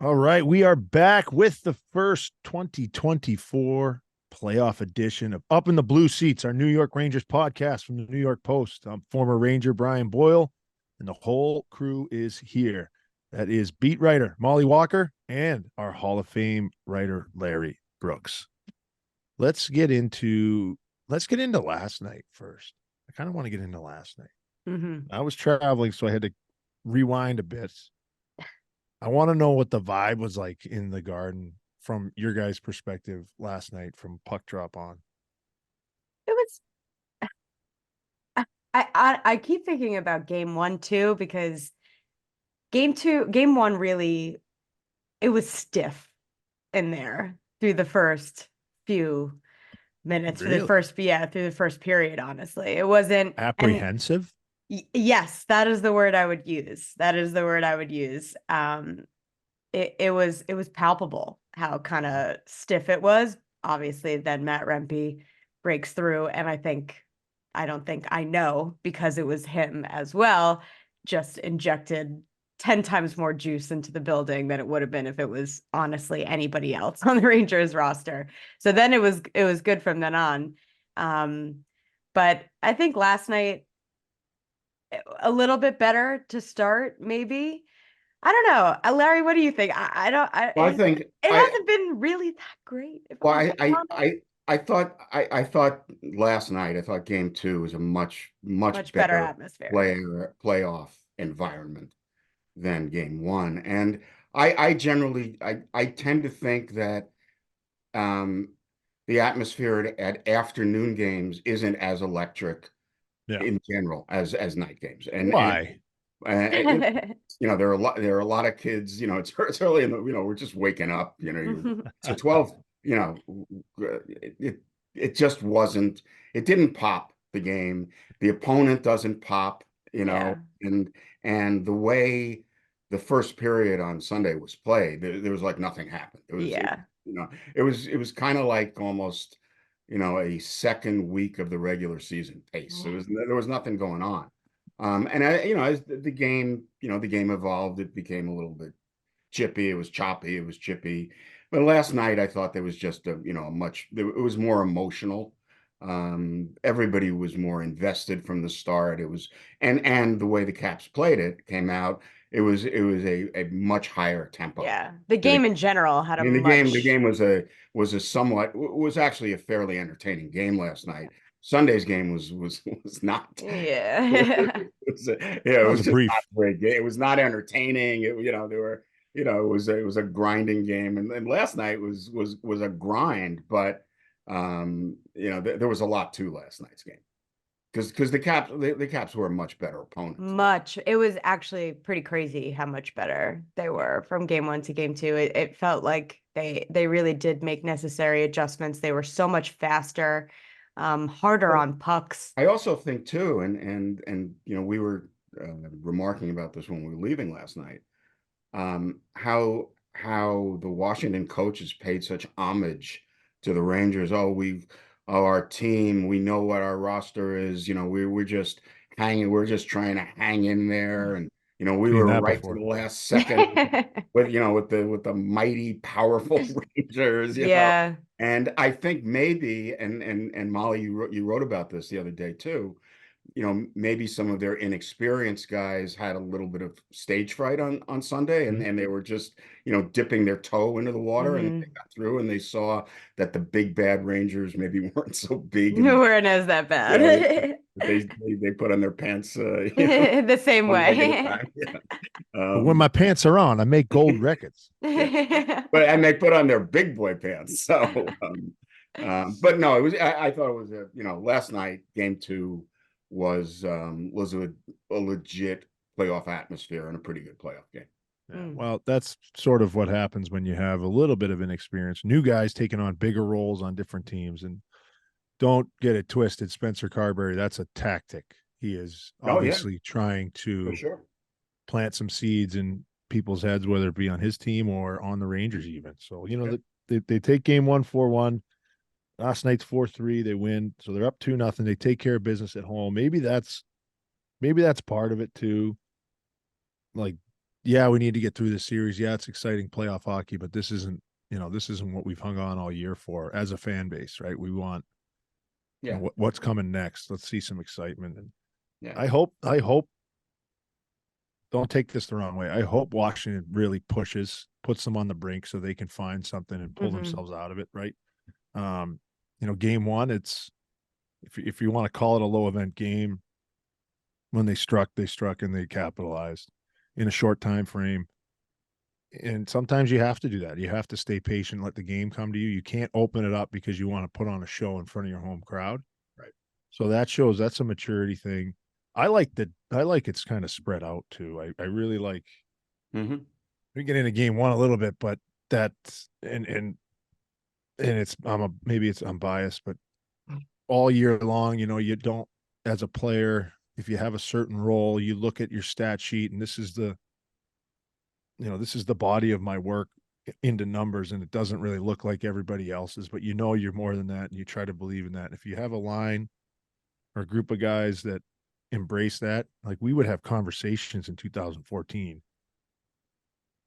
All right, we are back with the first 2024 playoff edition of Up in the Blue Seats, our New York Rangers podcast from the New York Post. I'm former Ranger Brian Boyle, and the whole crew is here. That is beat writer Mollie Walker and our Hall of Fame writer Larry Brooks. Let's get into last night first. I kind of want to get into last night. Mm-hmm. I was traveling, so I had to rewind a bit. I want to know what the vibe was like in the Garden from your guys' perspective last night from puck drop on. It was. I keep thinking about game one too because game one really it was stiff in there through the first few minutes Really? through the first period. Honestly, it wasn't. And Apprehensive? yes, that is the word I would use. That is the word I would use. It was palpable how kind of stiff it was. Obviously, then Matt Rempe breaks through, and I don't think I know because it was him as well, just injected 10 times more juice into the building than it would have been if it was honestly anybody else on the Rangers roster. So then it was good from then on. Um, but I think last night a little bit better to start, maybe. I don't know. Larry, what do you think? I don't Well, I think it hasn't been really that great, if well, I'm being honest. I thought last night, I thought game two was a much Much better better atmosphere. playoff environment than game one. And I generally I tend to think that um the atmosphere at afternoon games isn't as electric Yeah. in general as night games. Why? And there are a lot of kids, it's early in the, we're just waking up, so 12, it it just wasn't, it didn't pop the game. The opponent doesn't pop, Yeah. and the way the first period on Sunday was played, there was like nothing happened. Yeah. It was kind of like almost, a second week of the regular season pace. There was nothing going on. And as the game evolved, it became a little bit chippy. It was choppy. It was chippy. But last night, I thought there was just it was more emotional. Everybody was more invested from the start. And the way the Caps played it came out. It was a much higher tempo. Yeah. The game in general had I a mean, the game much was actually a fairly entertaining game last night. Sunday's game was not. yeah. It That was was a just not brief. a great game. It was not entertaining. There were, it was a grinding game, and last night was a grind. But there was a lot to last night's game because the Caps were a much better opponent. Much. It was actually pretty crazy how much better they were from game one to game two. It felt like they really did make necessary adjustments. They were so much faster, harder Well, on pucks. I also think too, and we were remarking about this when we were leaving last night. How the Washington coaches paid such homage to the Rangers. Our team, we know what our roster is. We're just hanging, we're just trying to hang in there, and we Seen were that right to the before. last second with the mighty, powerful Rangers. Yeah. And I think maybe, and Molly, you wrote about this the other day too. Maybe some of their inexperienced guys had a little bit of stage fright on Sunday, and, Mhm. and they were just, dipping their toe into the water, and they Hmm. got through and they saw that the big bad Rangers maybe weren't so big, and Weren't as that you know, bad. they put on their pants, The same one leg at a way. time. Yeah. But when my pants are on, I make gold records. Yeah. And they put on their big boy pants. So, but no, I thought it was last night, game two was a legit playoff atmosphere and a pretty good playoff game. Yeah. Mm. Well, that's sort of what happens when you have a little bit of inexperience, new guys taking on bigger roles on different teams. And don't get it twisted, Spencer Carberry, that's a tactic. He is Oh yeah, obviously trying for to sure. plant some seeds in people's heads, whether it be on his team or on the Rangers, even. So, Yeah. they take game one 4-1. Last night's 4-3. They win. So they're up 2-0. They take care of business at home. Maybe that's part of it too. Like yeah, we need to get through this series. Yeah, it's exciting playoff hockey, but this isn't, this isn't what we've hung on all year for as a fan base, right? We want, Yeah. what's coming next. Let's see some excitement. And Yeah. I hope, don't take this the wrong way. I hope Washington really puts them on the brink so they can find something and pull themselves out of it, right? Game one, it's, if you want to call it a low event game, when they struck and they capitalized in a short time frame. And sometimes you have to do that. You have to stay patient, let the game come to you. You can't open it up because you want to put on a show in front of your home crowd. Right. So that's a maturity thing. I like it's kind of spread out too. I really like, we get into game one a little bit, but that's, and it's, I'm biased, but all year long, you don't, as a player, if you have a certain role, you look at your stat sheet and this is the body of my work into numbers, and it doesn't really look like everybody else's, but you're more than that, and you try to believe in that. And if you have a line or a group of guys that embrace that, like we would have conversations in 2014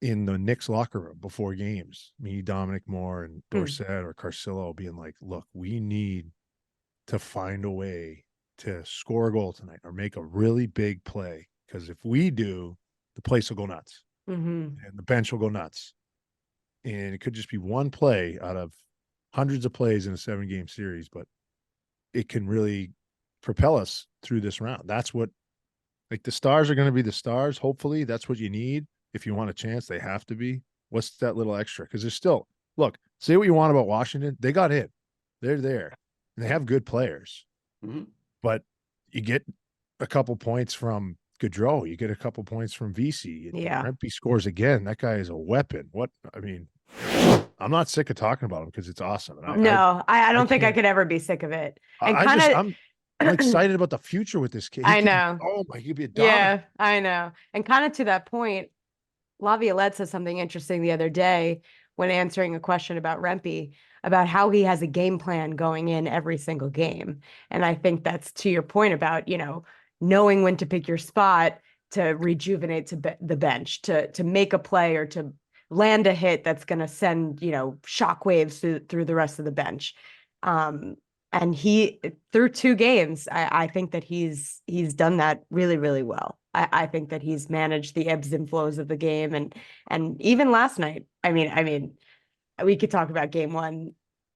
in the Knicks locker room before games, me, Dominic Moore, and Dorsett or Carcillo being like, look, we need to find a way to score a goal tonight or make a really big play, because if we do, the place will go nuts. And the bench will go nuts. And it could just be one play out of hundreds of plays in a 7-game series, but it can really propel us through this round. That's what, like, the stars are going to be the stars. Hopefully that's what you need. If you want a chance, they have to be. What's that little extra? Because there's still, look, say what you want about Washington. They got in. They're there. And they have good players. But you get a couple points from Gaudreau, you get a couple points from VC. Rempe scores again. That guy is a weapon. I'm not sick of talking about him because it's awesome. And I don't think I could ever be sick of it. And I'm excited about the future with this kid. I know. He could be a dominant. Yeah, I know. And kind of to that point, Laviolette said something interesting the other day when answering a question about Rempe, about how he has a game plan going in every single game. And I think that's to your point about, knowing when to pick your spot to rejuvenate the bench, to make a play or to land a hit that's going to send, shockwaves through the rest of the bench. And he, through 2 games, I think that he's done that really, really well. I think that he's managed the ebbs and flows of the game, and even last night. I mean, we could talk about game one.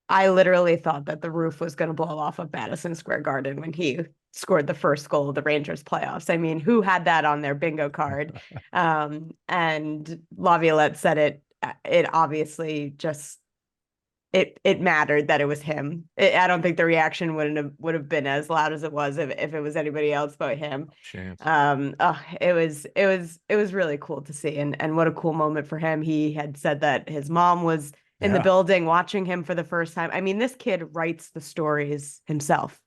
I literally thought that the roof was going to blow off of Madison Square Garden when he scored the first goal of the Rangers playoffs. I mean, who had that on their bingo card? And Laviolette said it. It obviously just it mattered that it was him. I don't think the reaction would have been as loud as it was if it was anybody else but him. It was really cool to see, and what a cool moment for him. He had said that his mom was in the building watching him for the first time. I mean, this kid writes the stories himself.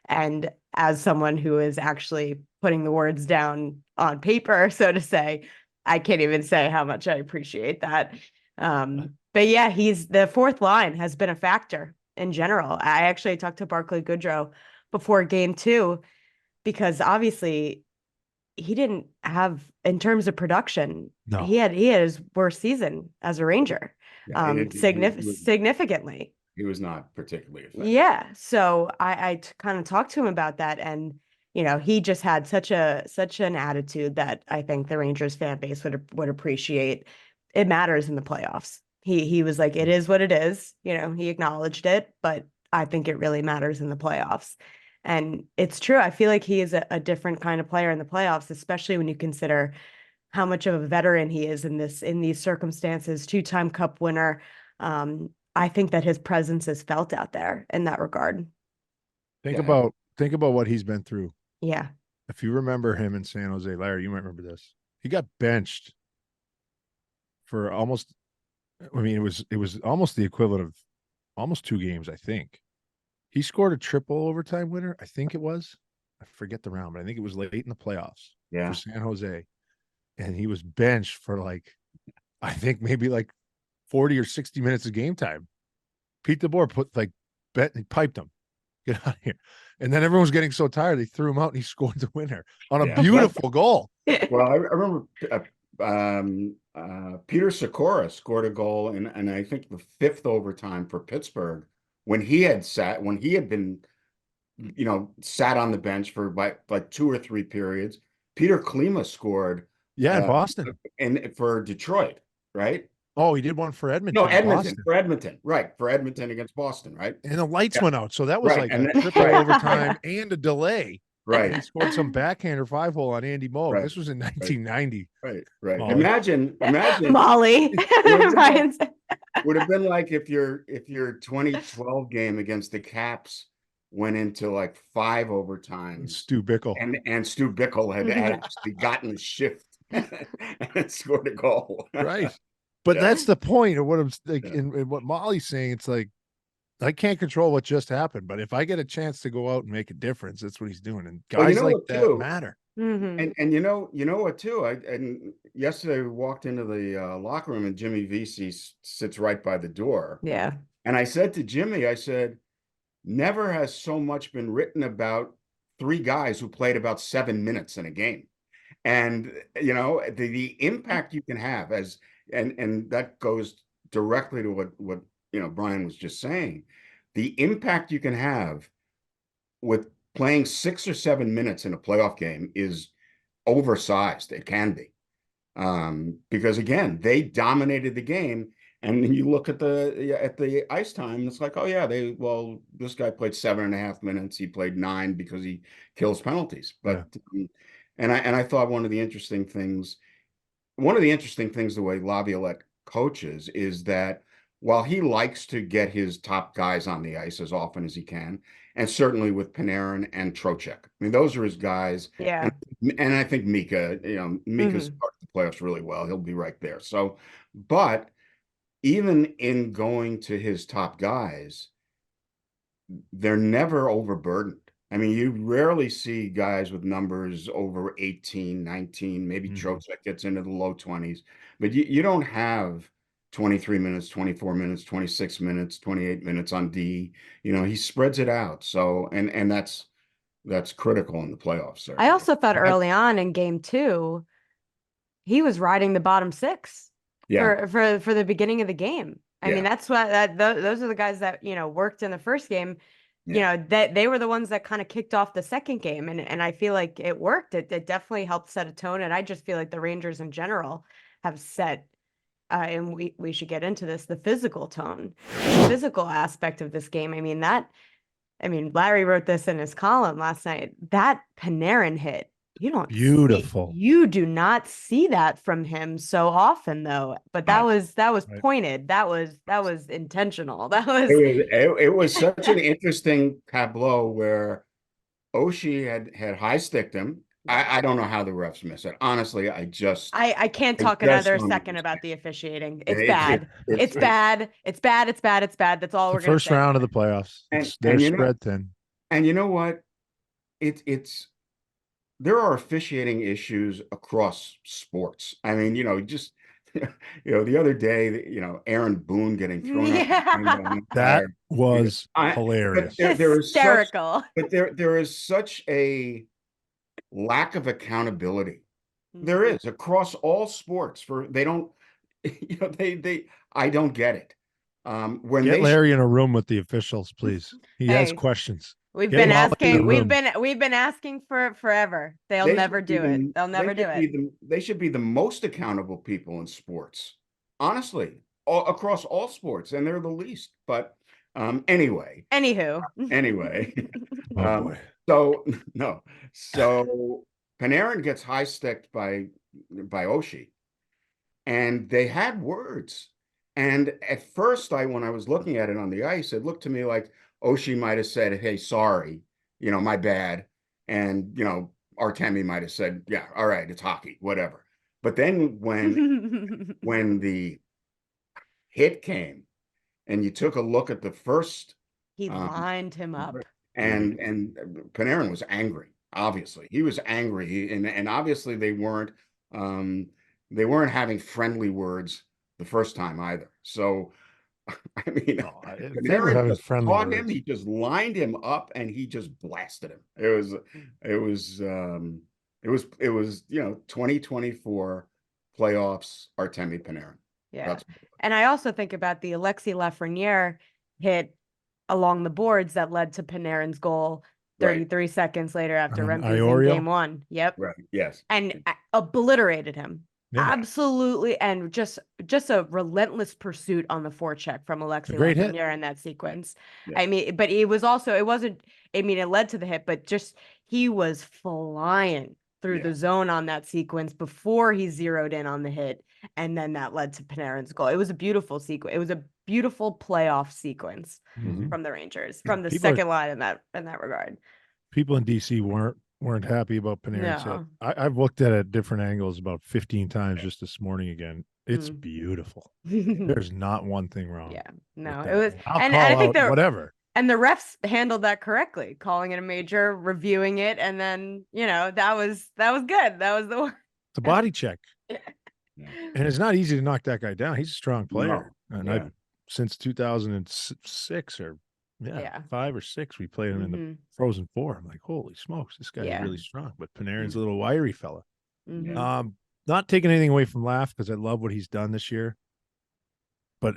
And as someone who is actually putting the words down on paper, so to say, I can't even say how much I appreciate that. But yeah, the fourth line has been a factor in general. I actually talked to Barclay Goodrow before game 2, because obviously he didn't have, in terms of production, he had his worst season as a Ranger, significantly. He was not particularly effective. Yeah. So I kind of talked to him about that, and he just had such an attitude that I think the Rangers fan base would appreciate. It matters in the playoffs. He was like, it is what it is. He acknowledged it, but I think it really matters in the playoffs. And it's true. I feel like he is a different kind of player in the playoffs, especially when you consider how much of a veteran he is in these circumstances. 2-time Cup winner. I think that his presence is felt out there in that regard. Think about what he's been through. Yeah. If you remember him in San Jose, Larry, you might remember this. He got benched for almost, it was almost the equivalent of almost 2 games, I think. He scored a triple overtime winner, I think it was. I forget the round, but I think it was late in the playoffs for San Jose. And he was benched for I think maybe 40 or 60 minutes of game time. Pete DeBoer he piped him. Get out of here. And then everyone was getting so tired, they threw him out and he scored the winner on a beautiful goal. Well, I remember Peter Sikora scored a goal and I think the fifth overtime for Pittsburgh when he had been, sat on the bench for like 2 or 3 periods. Peter Klima scored Yeah, in Boston. and for Detroit, right? Oh, he did one for No, Edmonton. Edmonton, Boston. for Edmonton, right? For Edmonton against Boston, right? And the lights Yeah. went out. So that was Right. like And a then- triple right, overtime and a delay. And he right, scored some backhander 5-hole on Andy Moog. Right, This was in 1990. right. Mollie. Imagine Mollie. Ryan's. would have been like if your 2012 game against the Caps went into like 5 overtimes Stu Bickle. and Stu Bickle had actually gotten the shift and scored a goal. Right. But Yeah. that's the point of what I'm like Yeah. in what Mollie's saying. It's like I can't control what just happened, but if I get a chance to go out and make a difference, that's what he's doing. And Well, guys like what, that too? matter. Mhm. And you know what too? And yesterday we walked into the locker room and Jimmy Vesey sits right by the door. Yeah. And I said to Jimmy, I said, never has so much been written about 3 guys who played about 7 minutes in a game. And the impact you can have and that goes directly to what Brian was just saying. The impact you can have with playing 6 or 7 minutes in a playoff game is oversized. It can be. Because again, they dominated the game. And then you look at the ice time, it's like, oh yeah, this guy played 7.5 minutes. He played 9 because he kills penalties. But and I thought one of the interesting things the way Laviolette coaches is that while he likes to get his top guys on the ice as often as he can, and certainly with Panarin and Trocheck, I mean, those are his guys. Yeah. And I think Mika's started the playoffs really well. He'll be right there. So, but even in going to his top guys, they're never overburdened. I mean, you rarely see guys with numbers over 18, 19, maybe Trocheck gets into the low 20s, but you don't have 23 minutes, 24 minutes, 26 minutes, 28 minutes on D. He spreads it out. So, and that's critical in the playoffs, certainly. I also thought early on in game 2, he was riding the bottom 6 for the beginning of the game. I mean, that's what those are the guys that, worked in the first game. That they were the ones that kind of kicked off the second game. And I feel like it worked. It definitely helped set a tone. And I just feel like the Rangers in general have set, and we should get into this, the physical tone, the physical aspect of this game. I mean, Larry wrote this in his column last night. That Panarin hit, Beautiful. You do not see that from him so often, though. But that was pointed. That was intentional. It was such an interesting tableau where Oshie had high sticked him. I don't know how the refs miss it. Honestly, I can't talk another second about the officiating. It's bad. It's bad. It's bad. It's bad. It's bad. That's all we're going to say. First round of the playoffs. They're spread thin. And you know what? There are officiating issues across sports. I mean, just the other day, Aaron Boone getting thrown out. That was hilarious. Hysterical. There is such a lack of accountability. There is across all sports. They don't, I don't get it. When get Larry in a room with the officials, please. He has questions. We've been asking for forever. They'll never do it. They'll never do it. They should be the most accountable people in sports, honestly, across all sports, and they're the least. But anyway. Anywho. Oh boy. So Panarin gets high sticked by Oshie, and they had words. And at first, when I was looking at it on the ice, it looked to me like Oshie might have said, "Hey, sorry, my bad," and Artemi might have said, "Yeah, all right, it's hockey, whatever." But then when the hit came, and you took a look at the first, he lined him up, and Panarin was angry. Obviously, he was angry, and obviously they weren't having friendly words the first time either. So, I mean, Panarin just caught him. He just lined him up and he just blasted him. It was 2024 playoffs, Artemi Panarin. Yeah. That's And I also think about the Alexis Lafreniere hit along the boards that led to Panarin's goal right. 33 seconds later after On Rempe's in Iorio? game 1. Yep. Right. Yes. And obliterated him. Yeah. Absolutely. And just a relentless pursuit on the forecheck from Alexis great hit. Lafreniere in that sequence. Yeah. I mean, but it wasn't, I mean, it led to the hit, but just he was flying through Yeah. the zone on that sequence before he zeroed in on the hit. And then that led to Panarin's goal. It was a beautiful sequence. It was a beautiful playoff sequence Mhm. from the Rangers, from the People are- second line in that regard. People in DC weren't happy about Panarin's hit. No. I've looked at it at different angles about 15 times just this morning again. It's Mm. beautiful. There's not one thing wrong. Yeah, no, with it that. was, I'll and call I think out the whatever. and the refs handled that correctly, calling it a major, reviewing it, and then that was good. That was the one. It's a body check. Yeah. And it's not easy to knock that guy down. He's a strong player. No. And Yeah. I've since 2006 or Yeah. 5 or 6, we played him in the Mhm. Frozen Four. I'm like, holy smokes, this guy's Yeah. really strong. But Panarin's a little wiry fella. Mhm. Not taking anything away from Laugh because I love what he's done this year. But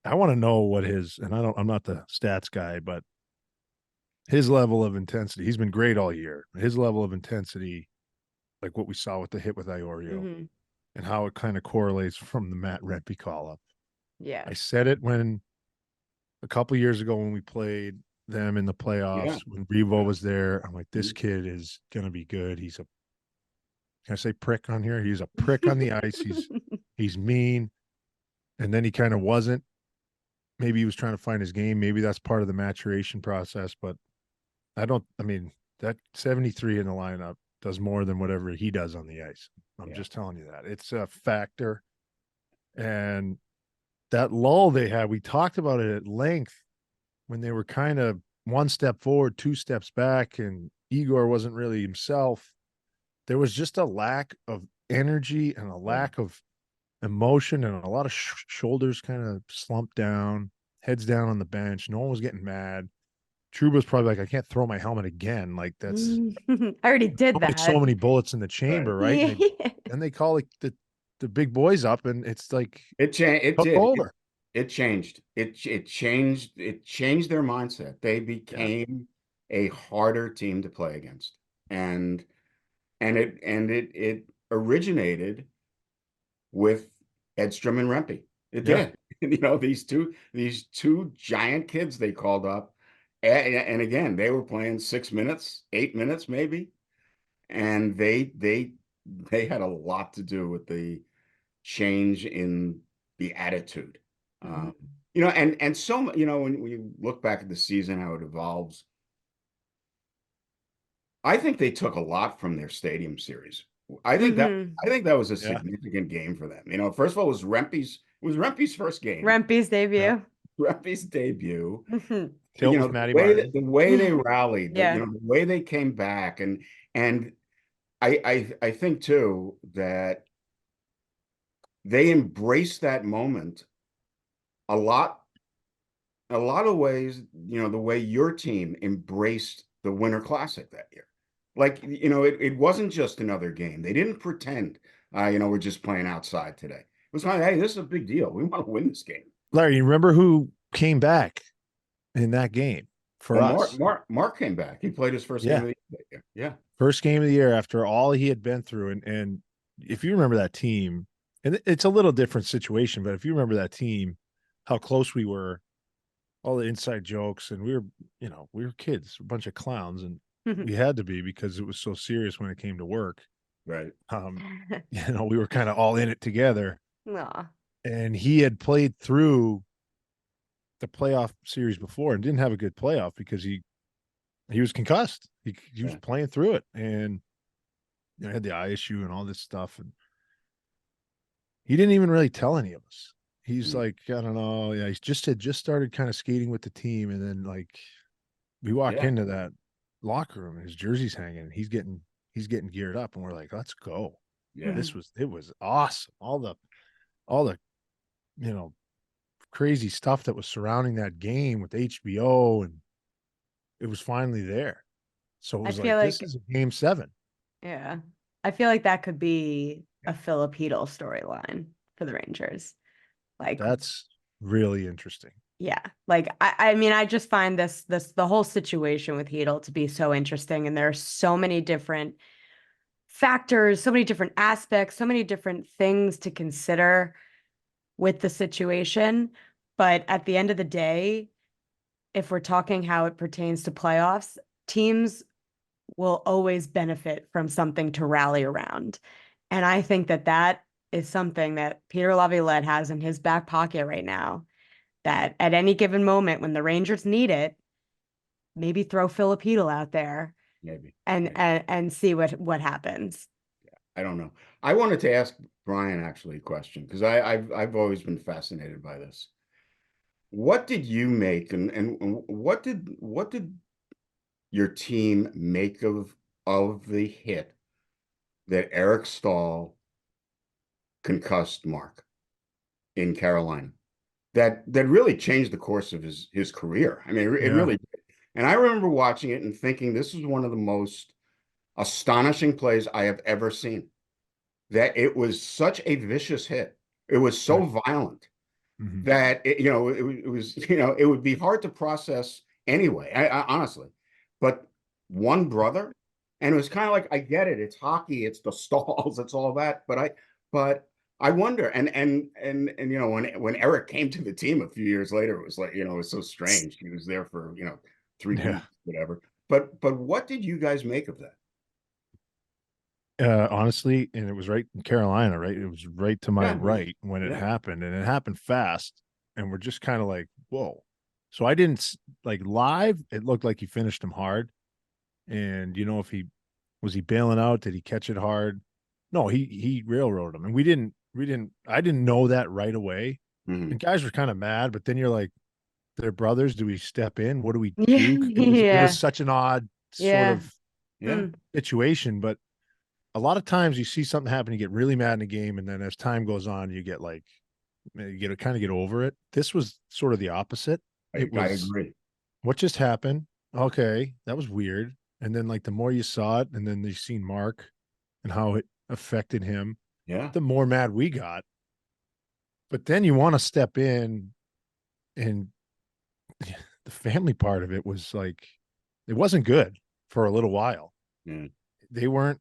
I want to know what I'm not the stats guy, but his level of intensity, he's been great all year. His level of intensity, like what we saw with the hit with Iorio, Mhm. and how it kind of correlates from the Matt Rempe call up. Yeah. I said it a couple years ago when we played them in the playoffs, Yeah. when Revo was there. I'm like, this kid is going to be good. Can I say prick on here? He's a prick on the ice. He's mean. And then he kind of wasn't. Maybe he was trying to find his game. Maybe that's part of the maturation process, but that 73 in the lineup does more than whatever he does on the ice. I'm just telling you that. It's a factor. And that lull they had, we talked about it at length when they were kind of one step forward, 2 steps back, and Igor wasn't really himself. There was just a lack of energy and a lack of emotion, and a lot of shoulders kind of slumped down, heads down on the bench. No one was getting mad. Trouba's probably like, I can't throw my helmet again. Like that's I already did only that. so many bullets in the chamber, right? And they call the big boys up, and it's like It took over. It changed. It changed their mindset. They became a harder team to play against. And it originated with Edstrom and Rempe. It did. These two giant kids they called up. And again, they were playing 6 minutes, 8 minutes maybe. And they had a lot to do with the change in the attitude. And so, when you look back at the season, how it evolves, I think they took a lot from their stadium series. I think that was a significant game for them. First of all, it was Rempe's first game. Rempe's debut. Rempe's debut. With Matty Martin. The way they rallied, Yeah. the way they came back, and I think too that they embraced that moment a lot of ways, the way your team embraced the Winter Classic that year. Like, it wasn't just another game. They didn't pretend, we're just playing outside today. It was like, hey, this is a big deal. We want to win this game. Larry, you remember who came back in that game for us? Mark came back. He played his first game of the year. Yeah. First game of the year after all he had been through. And if you remember that team, and it's a little different situation, but if you remember that team, how close we were, all the inside jokes, and we were kids, a bunch of clowns, and we had to be because it was so serious when it came to work. Right. We were kind of all in it together. Aw. And he had played through the playoff series before and didn't have a good playoff because he was concussed. He was playing through it, and had the eye issue and all this stuff, and he didn't even really tell any of us. He's like, I don't know. Yeah, had just started kind of skating with the team, and then like we walk into that locker room, and his jersey's hanging, and he's getting geared up, and we're like, let's go. Yeah. It was awesome. All the crazy stuff that was surrounding that game with HBO, and it was finally there. So it was I feel this is a game 7. Yeah. I feel like that could be a Filipino storyline for the Rangers. Like, That's really interesting. yeah, like I mean, I just find the whole situation with Hedel to be so interesting, and there are so many different factors, so many different aspects, so many different things to consider with the situation. But at the end of the day, if we're talking how it pertains to playoffs, teams will always benefit from something to rally around. And I think that that is something that Peter Laviolette has in his back pocket right now, that at any given moment when the Rangers need it, maybe throw Filipino out there Maybe. and see what happens. I don't know. I wanted to ask Brian actually a question because I've always been fascinated by this. What did you make and what did your team make of the hit that Eric Stahl concussed Mark in Carolina? That really changed the course of his career. I mean, it Yeah. really did. And I remember watching it and thinking this is one of the most astonishing plays I have ever seen. That it was such a vicious hit. It was so violent Mhm. that it was it would be hard to process anyway. I honestly, but one brother, and it was kind of like I get it. It's hockey. It's the stalls. It's all that. But I wonder. And when Eric came to the team a few years later, it was like it was so strange. He was there for 3 weeks, Yeah. whatever. But what did you guys make of that? Honestly, and it was right in Carolina, right? It was right to my Yeah, right when it yeah, happened, and it happened fast. And we're just kind of like, whoa. So I didn't like live. It looked like he finished him hard. And if he was he bailing out, did he catch it hard? No, he railroaded him. And I didn't know that right away. hmm And guys were kind of mad, but then you're like, they're brothers. Do we step in? What do we Yeah, do? It was yeah, such an odd sort yeah. of yeah, Mm. situation, but a lot of times you see something happen, you get really mad in a game, and then as time goes on, you get like you get kind of get over it. This was sort of the opposite. It I was agree. what just happened. Okay, that was weird. And then like the more you saw it, and then you seen Mark and how it affected him, Yeah. the more mad we got. But then you want to step in, and the family part of it was like it wasn't good for a little while. Yeah. They weren't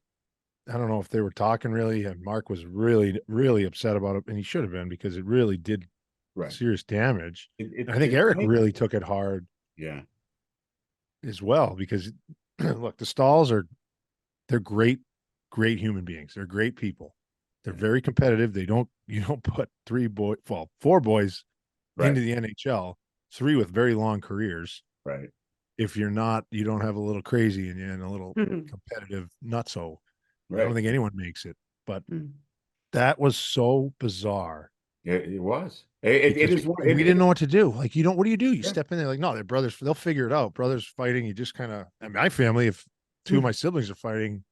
I don't know if they were talking really, and Mark was really, really upset about it, and he should have been because it really did Right. serious damage. It it And I think it Eric makes really took it hard yeah. as well because look, the Stalls they're great, great human beings. They're great people. They're Yeah. very competitive. You don't put four boys Right. into the NHL, three with very long careers. Right. If you don't have a little crazy in you and a little competitive nutso. I don't Right. think anyone makes it. But Mm. that was so bizarre It was. It because is one we didn't know what to do. Like, what do you do? You yeah. step in there, like, no, they're brothers. They'll figure it out. Brothers fighting. You just kind of, my family, if two of my siblings are fighting,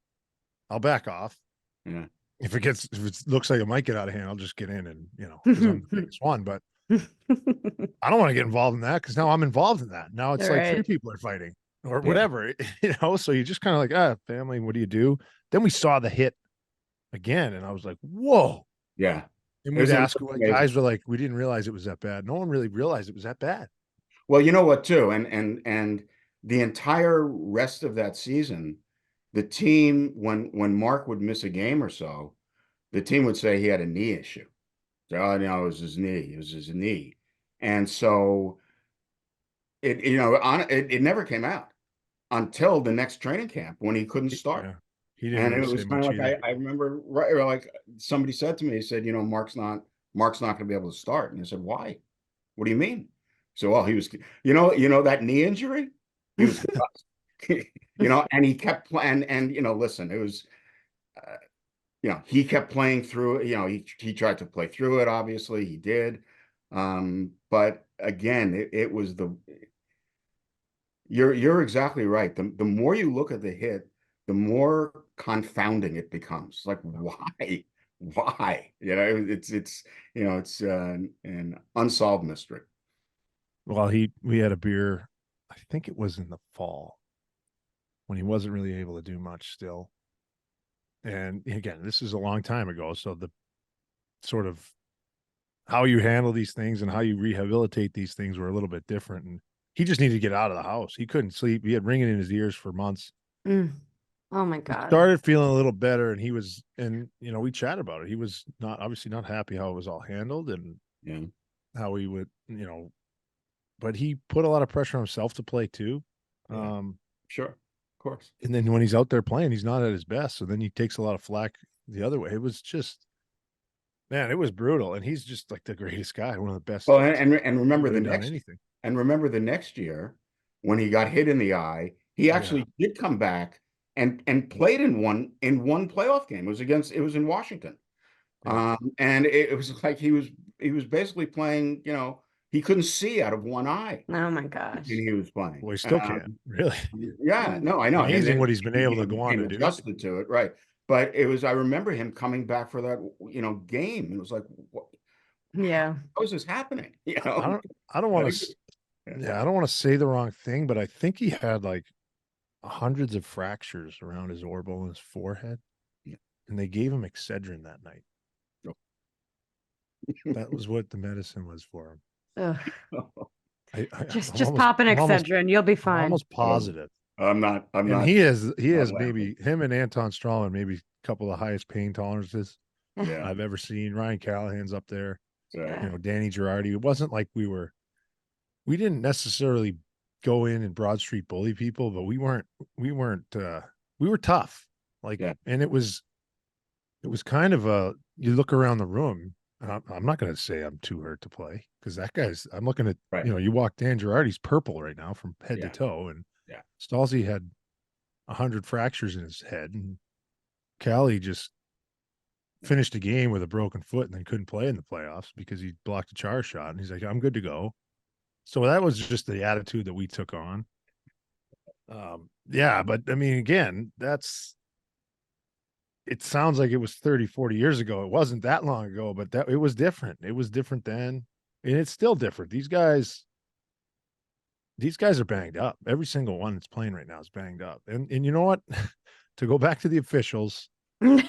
I'll back off. Yeah. If it looks like it might get out of hand, I'll just get in and, because I'm the biggest one. But I don't want to get involved in that because now I'm involved in that. Now it's All like three right. people are fighting or Yeah. whatever, So you just kind of like, family, what do you do? Then we saw the hit again, and I was like, whoa. Yeah. And It we'd was ask, like, amazing. guys were like, we didn't realize it was that bad. No one really realized it was that bad. Well, you know what, too, and the entire rest of that season, the team, when Mark would miss a game or so, the team would say he had a knee issue. So, oh, no, it was his knee. It was his knee. And so it never came out until the next training camp when he couldn't start. Yeah. He didn't And really it say was kind of much like either. I remember right like somebody said to me, he said, Mark's not going to be able to start. And I said, why? What do you mean? So, well, he was, that knee injury, he was, and he kept playing. And listen, it was, he kept playing through it. He tried to play through it. Obviously, he did. But again, it was you're exactly right. The more you look at the hit, the more confounding it becomes. Like, why? Why? It's an unsolved mystery. Well, we had a beer, I think it was in the fall when he wasn't really able to do much still. And again, this is a long time ago. So the sort of how you handle these things and how you rehabilitate these things were a little bit different. And he just needed to get out of the house. He couldn't sleep. He had ringing in his ears for months. Mm. Oh my He God. started feeling a little better, and we chatted about it. He was obviously not happy how it was all handled and Yeah. how he would, but he put a lot of pressure on himself to play too. Yeah. Sure. Of course. And then when he's out there playing, he's not at his best. So then he takes a lot of flack the other way. It was just, man, it was brutal. And he's just like the greatest guy, one of the best. Well, and remember ever the done next anything. and remember the next year when he got hit in the eye, he actually did come back and played in one playoff game. It was in Washington. Yeah. And it was like he was basically playing, he couldn't see out of one eye Oh my gosh. when he was playing. Well, he still can't, really. Yeah, no, I know. And Amazing then what he's been able to go on became to do. adjusted to it, right? But I remember him coming back for that, game. It was like, what? Yeah. How is this happening? I don't want to. Yeah, I don't want to say the wrong thing, but I think he had like hundreds of fractures around his orbital and his forehead, and they gave him Excedrin that night. That was what the medicine was for him. Just pop an Excedrin, you'll be fine. I'm almost positive. I'm not. And he has maybe him and Anton Strawman, maybe a couple of the highest pain tolerances I've ever seen. Ryan Callahan's up there. Danny Girardi. It wasn't like we didn't necessarily go in and Broad Street bully people, but we were tough. And it was kind of you look around the room. I'm not going to say I'm too hurt to play because that guy's. I'm looking at you walk Dan Girardi's purple right now from head to toe, and Stalzy had 100 fractures in his head, and Callie just finished a game with a broken foot and then couldn't play in the playoffs because he blocked a charge shot, and he's like, "I'm good to go." So that was just the attitude that we took on. But I mean, again, it sounds like it was 30, 40 years ago. It wasn't that long ago, but it was different. It was different then. And it's still different. These guys are banged up. Every single one that's playing right now is banged up. And you know what? To go back to the officials. Do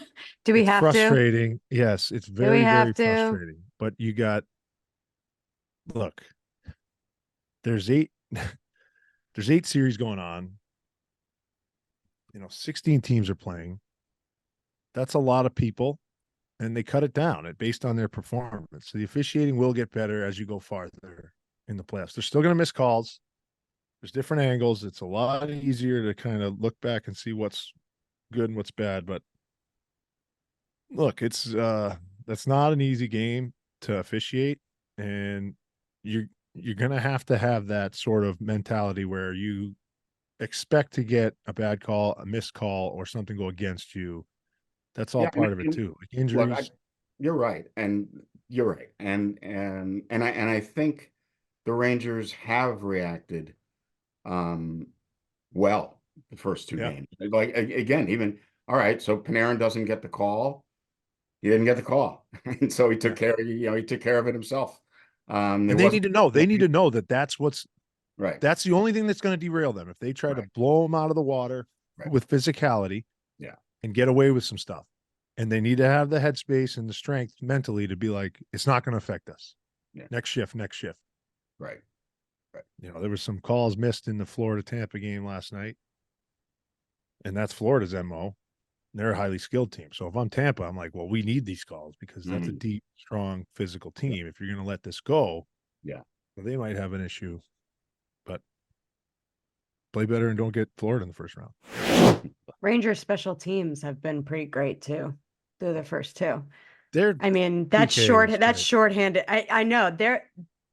we have frustrating. Yes, it's very, very frustrating. But look, there's 8 series going on. 16 teams are playing. That's a lot of people, and they cut it down based on their performance. So the officiating will get better as you go farther in the playoffs. They're still going to miss calls. There's different angles. It's a lot easier to kind of look back and see what's good and what's bad. But look, that's not an easy game to officiate, and you're going to have that sort of mentality where you expect to get a bad call, a missed call, or something go against you. That's all part of it too. Like injuries. Look, you're right, and I think the Rangers have reacted well the first 2 games. Like again, even all right. So Panarin doesn't get the call. He didn't get the call, and so he took care. He took care of it himself. And they need to know. They need to know that that's what's right. That's the only thing that's going to derail them if they try to blow them out of the water with physicality. And get away with some stuff. And they need to have the headspace and the strength mentally to be like, it's not going to affect us. Next shift. Right. There was some calls missed in the Florida Tampa game last night. And that's Florida's MO. They're a highly skilled team. So if I'm Tampa, I'm like, well, we need these calls because that's a deep, strong, physical team. If you're going to let this go, well, they might have an issue. But play better and don't get Florida in the first round. Rangers special teams have been pretty great too through the first 2. That's shorthanded. I know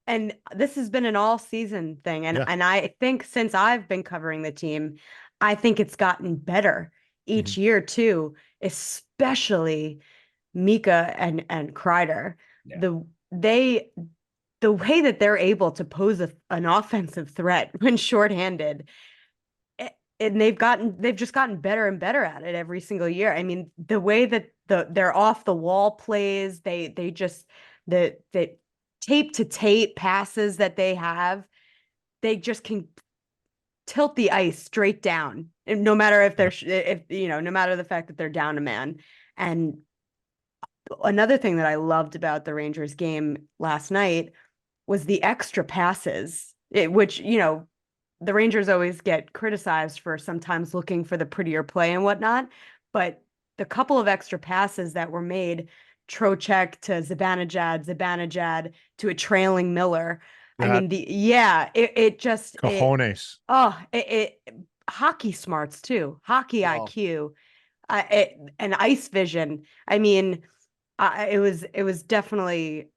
and this has been an all season thing. And I think since I've been covering the team, I think it's gotten better each year too, especially Mika and Kreider. The way that they're able to pose an offensive threat when shorthanded. And they've just gotten better and better at it every single year. I mean, the way that their off the wall plays, they just the tape to tape passes that they have, they just can tilt the ice straight down, and no matter if they're no matter the fact that they're down a man. And another thing that I loved about the Rangers game last night was the extra passes, which, the Rangers always get criticized for sometimes looking for the prettier play and whatnot. But the couple of extra passes that were made, Trocheck to Zibanejad to a trailing Miller. I That mean, it just, cojones. hockey smarts too, hockey Wow. IQ, and ice vision. I mean, it definitely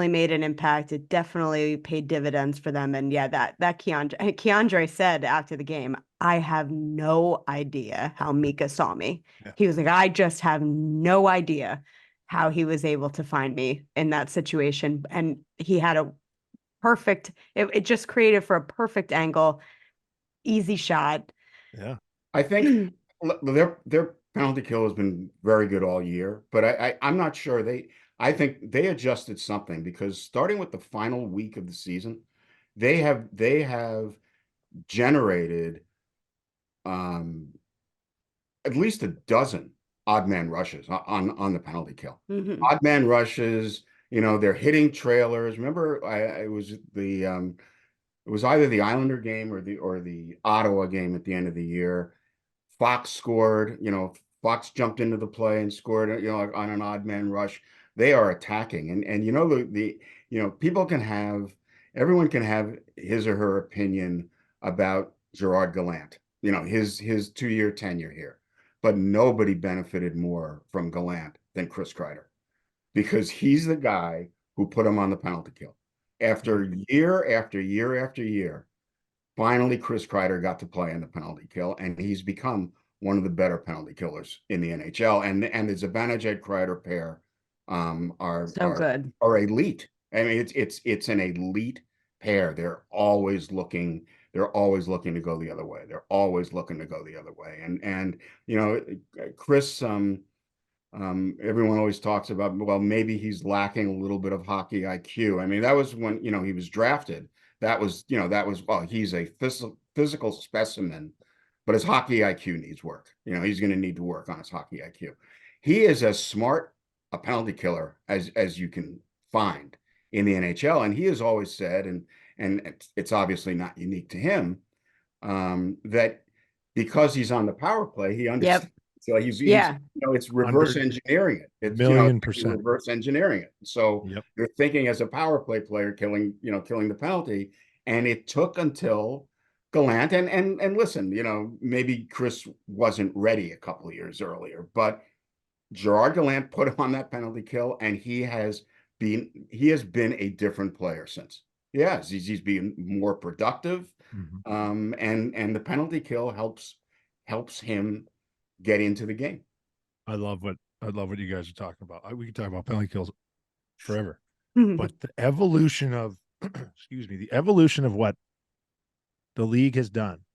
made an impact. It definitely paid dividends for them. And yeah, that Keandre said after the game, I have no idea how Mika saw me. Yeah. He was like, I just have no idea how he was able to find me in that situation. And he had it just created for a perfect angle, easy shot. Yeah. I think their penalty kill has been very good all year, but I'm not sure I think they adjusted something, because starting with the final week of the season, they have generated at least a dozen odd man rushes on the penalty kill. Mhm. Odd man rushes, they're hitting trailers. Remember, it was either the Islander game or the Ottawa game at the end of the year. Fox scored, Fox jumped into the play and scored, like on an odd man rush. They are attacking. And everyone can have his or her opinion about Gerard Gallant, his 2-year tenure here. But nobody benefited more from Gallant than Chris Kreider, because he's the guy who put him on the penalty kill. After year after year after year, finally, Chris Kreider got to play in the penalty kill, and he's become one of the better penalty killers in the NHL. And the Zibanejad Kreider pair So good. are elite. I mean, it's an elite pair. They're always looking to go the other way. They're always looking to go the other way. And Chris, everyone always talks about, well, maybe he's lacking a little bit of hockey IQ. I mean, that was when, he was drafted. Well, he's a physical specimen, but his hockey IQ needs work. He's going to need to work on his hockey IQ. He is as smart a penalty killer as you can find in the NHL. And he has always said, and it's obviously not unique to him, that because he's on the power play, he understands. Yep. So it's reverse engineering it. It's $1,000,000%. reverse engineering it. So Yep. you're thinking as a power play player, killing the penalty. And it took until Gallant and listen, maybe Chris wasn't ready a couple of years earlier, but Gerard Gallant put him on that penalty kill, and he has been a different player since. Yes, he's being more productive. Mhm. And the penalty kill helps him get into the game. I love what you guys are talking about. We can talk about penalty kills forever, but the evolution of the evolution of what the league has done.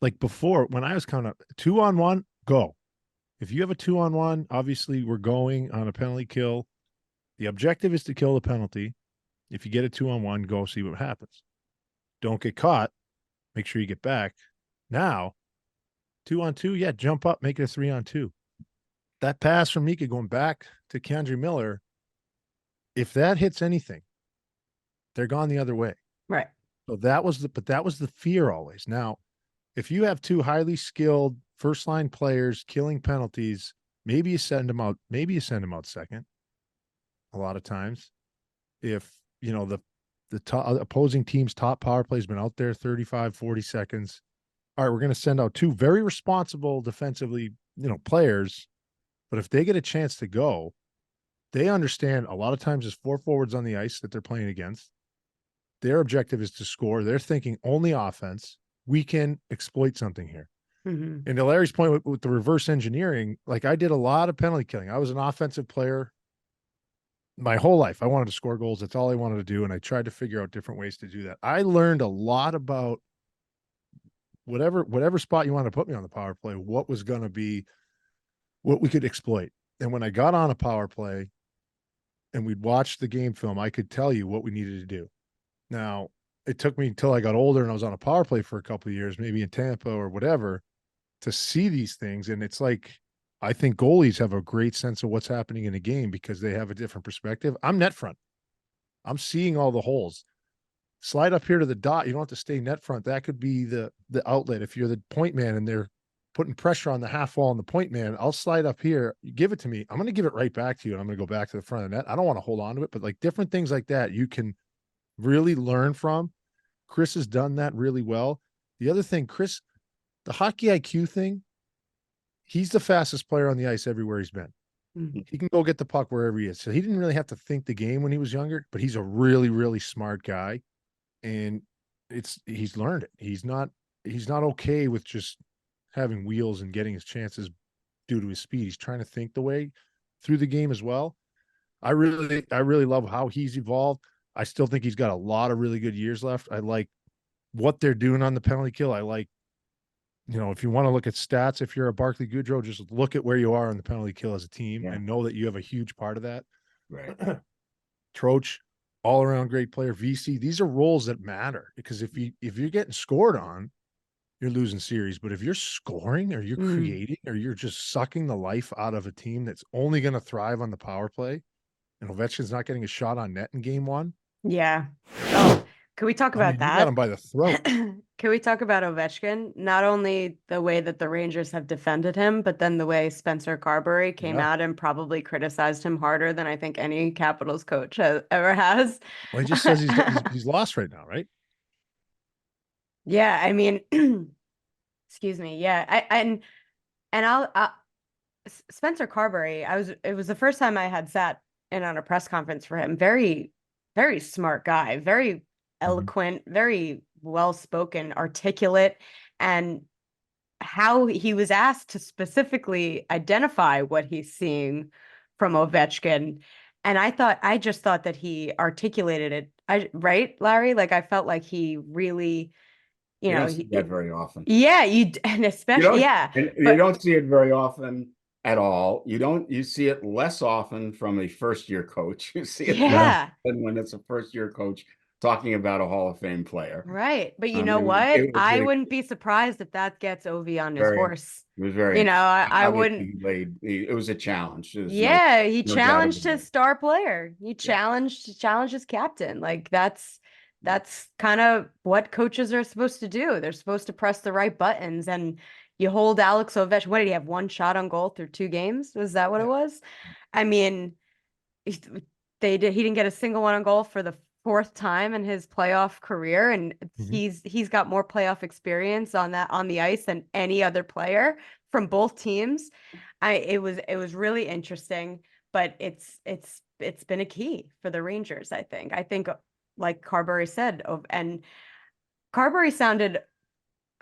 Like before, when I was counting up 2-on-1, go. If you have a 2-on-1, obviously we're going on a penalty kill. The objective is to kill the penalty. If you get a 2-on-1, go see what happens. Don't get caught. Make sure you get back. Now, 2-on-2, yeah, jump up, make it a 3-on-2. That pass from Mika going back to Keandre Miller, if that hits anything, they're gone the other way. Right. So that was the fear always. Now, if you have two highly skilled first line players killing penalties, maybe you send them out. Maybe you send them out second. A lot of times, if the opposing team's top power play has been out there 35, 40 seconds. All right, we're going to send out two very responsible defensively, players. But if they get a chance to go, they understand a lot of times there's 4 forwards on the ice that they're playing against. Their objective is to score. They're thinking only offense. We can exploit something here. Mm-hmm. And to Larry's point with the reverse engineering, like I did a lot of penalty killing. I was an offensive player my whole life. I wanted to score goals. That's all I wanted to do. And I tried to figure out different ways to do that. I learned a lot about whatever spot you want to put me on the power play, what was going to be, what we could exploit. And when I got on a power play and we'd watch the game film, I could tell you what we needed to do. Now, it took me until I got older and I was on a power play for a couple of years, maybe in Tampa or whatever, to see these things. And it's like, I think goalies have a great sense of what's happening in a game because they have a different perspective. I'm net front. I'm seeing all the holes. Slide up here to the dot. You don't have to stay net front. That could be the outlet. If you're the point man and they're putting pressure on the half wall and the point man, I'll slide up here. You give it to me. I'm going to give it right back to you. And I'm going to go back to the front of the net. I don't want to hold on to it, but like different things like that, you can really learn from. Chris has done that really well. The other thing, Chris, the hockey IQ thing, he's the fastest player on the ice everywhere he's been. Mm-hmm. He can go get the puck wherever he is. So he didn't really have to think the game when he was younger, but he's a really, really smart guy. And he's learned it. He's not okay with just having wheels and getting his chances due to his speed. He's trying to think the way through the game as well. I really love how he's evolved. I still think he's got a lot of really good years left. I like what they're doing on the penalty kill. I like, if you want to look at stats, if you're a Barclay Goodrow, just look at where you are on the penalty kill as a team and know that you have a huge part of that. Right. Troach, all around great player. VC, these are roles that matter because if you're getting scored on, you're losing series. But if you're scoring or you're creating or you're just sucking the life out of a team that's only going to thrive on the power play, and Ovechkin's not getting a shot on net in game one. Yeah. Oh, can we talk about that? You got him by the throat. Can we talk about Ovechkin? Not only the way that the Rangers have defended him, but then the way Spencer Carberry came out and probably criticized him harder than I think any Capitals coach ever has. Well, he just says he's lost right now, right? Yeah, I mean, excuse me. Yeah, I'll Spencer Carberry. It was the first time I had sat in on a press conference for him. Very, very smart guy. Very eloquent. Very well-spoken, articulate, and how he was asked to specifically identify what he's seeing from Ovechkin. And I just thought that he articulated it. Right, Larry? Like I felt like he really, you don't see that very often. Yeah, and especially, you don't see it very often at all. You see it less often from a first-year coach. You see it less often when it's a first-year coach talking about a Hall of Fame player. Right. But you know what? I wouldn't be surprised if that gets Ovi on his horse. It was very, I wouldn't. It was a challenge. He challenged his star player. He challenged his captain. Like that's kind of what coaches are supposed to do. They're supposed to press the right buttons, and you hold Alex Ovechkin. What did he have? One shot on goal through 2 games? Was that what it was? I mean, he didn't get a single one on goal for the 4th time in his playoff career, and he's got more playoff experience on the ice than any other player from both teams. It was really interesting, but it's been a key for the Rangers. I think like Carberry said, and Carberry sounded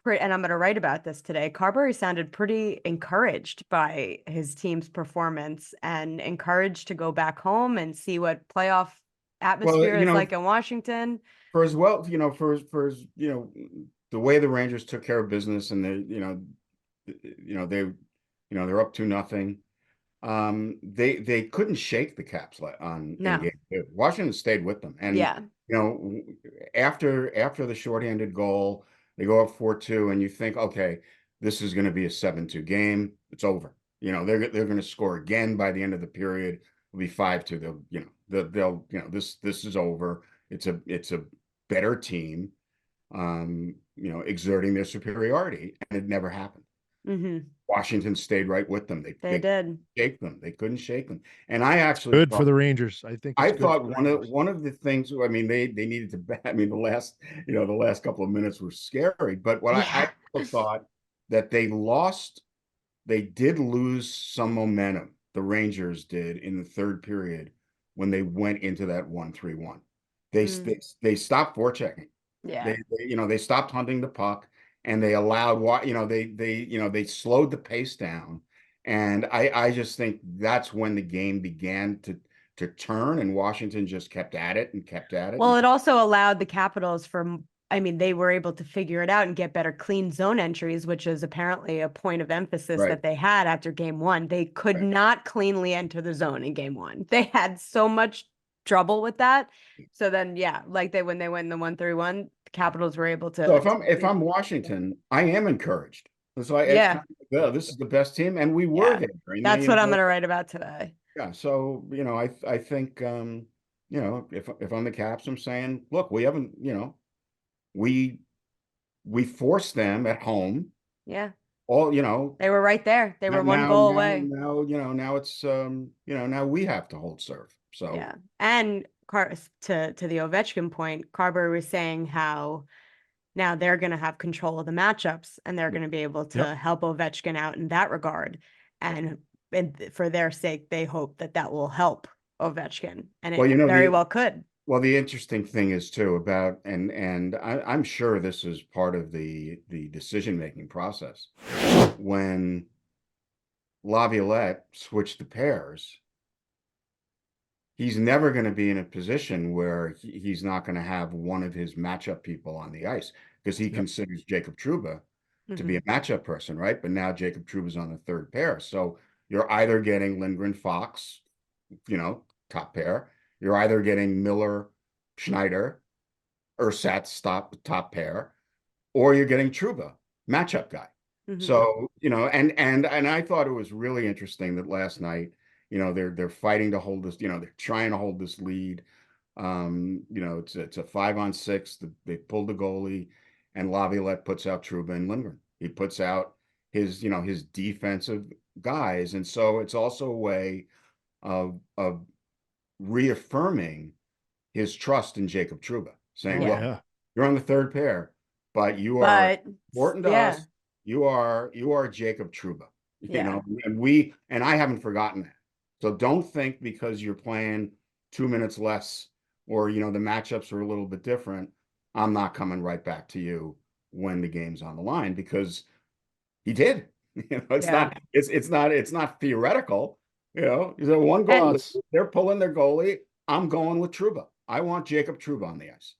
pretty, and I'm going to write about this today. Carberry sounded pretty encouraged by his team's performance and encouraged to go back home and see what playoff atmosphere is like in Washington. For as well, for the way the Rangers took care of business, and they're up 2-0. They couldn't shake the Caps in game 2. Washington stayed with them, and after the shorthanded goal, they go up 4-2, and you think, okay, this is going to be a 7-2 game. It's over. They're going to score again by the end of the period. It'll be 5-2. This is over. It's a better team, exerting their superiority, and it never happened. Washington stayed right with them. They did shake them. They couldn't shake them. And I actually good for the Rangers. I thought one of the things. I mean, they needed to. I mean, the last couple of minutes were scary. But what I also thought that they lost. They did lose some momentum. The Rangers did in the 3rd period when they went into that 1-3-1. They stopped forechecking. Yeah. They stopped hunting the puck, and they allowed they slowed the pace down. And I just think that's when the game began to turn, and Washington just kept at it and kept at it. Well, it also allowed the Capitals they were able to figure it out and get better clean zone entries, which is apparently a point of emphasis that they had after game 1. They could not cleanly enter the zone in game 1. They had so much trouble with that. So then, yeah, like when they went in the 1-3-1, the Capitals were able to. So if I'm Washington, I am encouraged. So it's Yeah. kind of like, oh, this is the best team, and we were Yeah. there. And That's what I'm going to write about today. Yeah. So I think if I'm the Caps, I'm saying, look, we haven't we forced them at home. Yeah. All they were right there. They were one goal away. Now it's now we have to hold serve. So yeah, and to the Ovechkin point, Carberry was saying how now they're going to have control of the matchups and they're going to be able to help Ovechkin out in that regard, and for their sake, they hope that will help Ovechkin, and it very well could. Well, the interesting thing is too about, and I'm sure this is part of the decision-making process. When Laviolette switched the pairs, he's never going to be in a position where he's not going to have one of his matchup people on the ice, because he considers Jacob Trouba to be a matchup person, right? But now Jacob Trouba's on the third pair. So you're either getting Lindgren Fox, top pair. You're either getting Miller Schneider or top pair, or you're getting Trouba, matchup guy. So, and I thought it was really interesting that last night, they're fighting to hold this, they're trying to hold this lead. It's a 5-on-6. They pulled the goalie, and Laviolette puts out Trouba and Lindgren. He puts out his defensive guys. And so it's also a way of reaffirming his trust in Jacob Trouba, saying, look, you're on the third pair, but you are important to us. You are Jacob Trouba, and I haven't forgotten that. So don't think because you're playing 2 minutes less, or the matchups are a little bit different, I'm not coming right back to you when the game's on the line, because he did. It's not theoretical. He's a one goal. They're pulling their goalie. I'm going with Trouba. I want Jacob Trouba on the ice.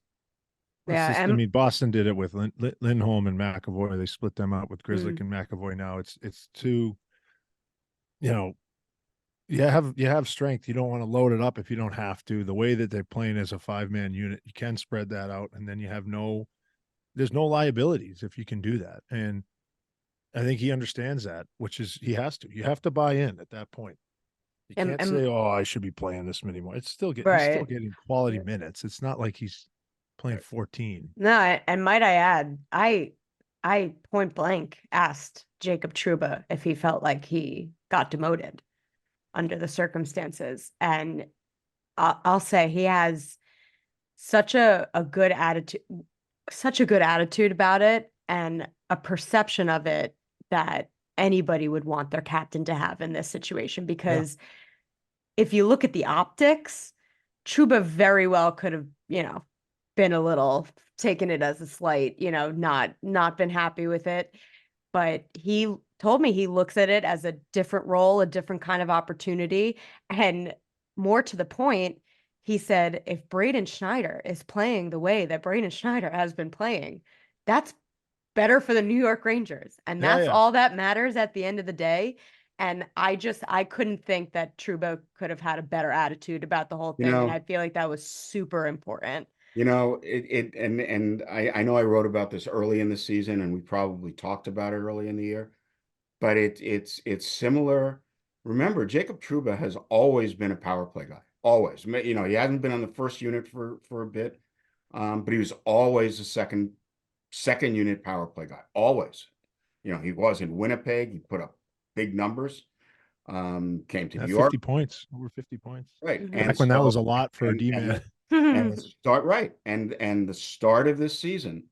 I mean, Boston did it with Lindholm and McAvoy. They split them up with Grzelcyk and McAvoy. Now it's too, you have strength. You don't want to load it up if you don't have to. The way that they're playing as a 5-man unit, you can spread that out, and then you have there's no liabilities if you can do that. And I think he understands that, which is you have to buy in at that point. You can't say, "Oh, I should be playing this many more." He's still getting quality minutes. It's not like he's playing 14. No, and might I add, I point blank asked Jacob Trouba if he felt like he got demoted under the circumstances, and I'll say he has such a good attitude, about it, and a perception of it that anybody would want their captain to have in this situation, because if you look at the optics, Trouba very well could have, been a little taken it as a slight, not been happy with it. But he told me he looks at it as a different role, a different kind of opportunity. And more to the point, he said, if Braden Schneider is playing the way that Braden Schneider has been playing, that's better for the New York Rangers. And that's all that matters at the end of the day. And I couldn't think that Trouba could have had a better attitude about the whole thing. And I feel like that was super important. I know I wrote about this early in the season, and we probably talked about it early in the year, but it's similar. Remember, Jacob Trouba has always been a power play guy. Always. He hasn't been on the first unit for a bit, but he was always a second unit power play guy. Always. He was in Winnipeg. He put up big numbers. Came to New York. 50 points, over 50 points. Right. Back when that was a lot for a D-man. And the start of this season,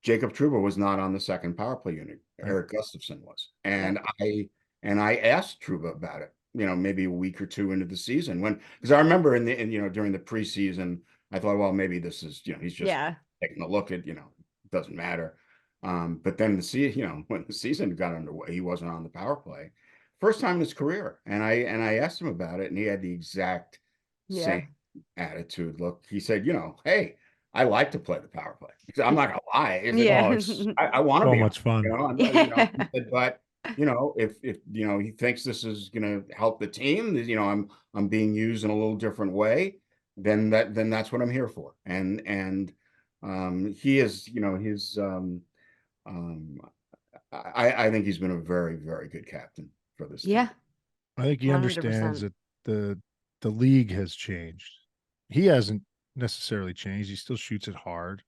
Jacob Trouba was not on the second power play unit. Eric Gustafson was. And I asked Trouba about it, maybe a week or two into the season, because I remember during the preseason, I thought, well, maybe this is, he's just taking a look at, it doesn't matter. But then when the season got underway, he wasn't on the power play. First time in his career. And I asked him about it, and he had the exact same attitude. Look, he said, hey, I like to play the power play. I'm not gonna lie. I want to be much fun. if he thinks this is going to help the team, I'm being used in a little different way, then that's what I'm here for. And he is, his I think he's been a very, very good captain for this team. Yeah, I think he understands 100%. that the league has changed. He hasn't necessarily changed. He still shoots it hard.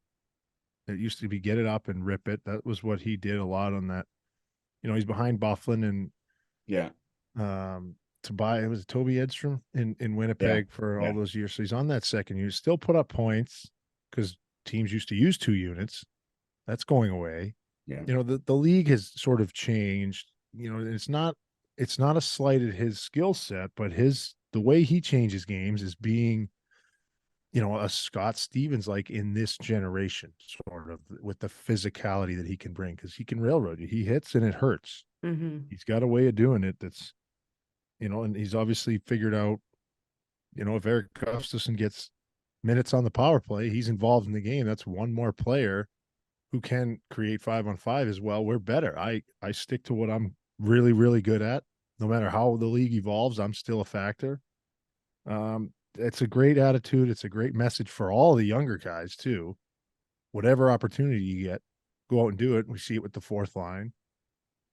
It used to be get it up and rip it. That was what he did a lot on that. He's behind Bufflin and Yeah. It was Toby Edstrom in Winnipeg for all those years. So he's on that second unit, still put up points because teams used to use 2 units. That's going away. Yeah. The league has sort of changed. It's not a slight at his skill set, but the way he changes games is being, a Scott Stevens like in this generation, sort of with the physicality that he can bring, because he can railroad you. He hits and it hurts. Mm-hmm. He's got a way of doing it that's, and he's obviously figured out, if Eric Gustafsson gets minutes on the power play, he's involved in the game. That's one more player who can create 5-on-5 as well. We're better. I stick to what I'm really, really good at. No matter how the league evolves, I'm still a factor. It's a great attitude. It's a great message for all the younger guys too. Whatever opportunity you get, go out and do it. We see it with the 4th line.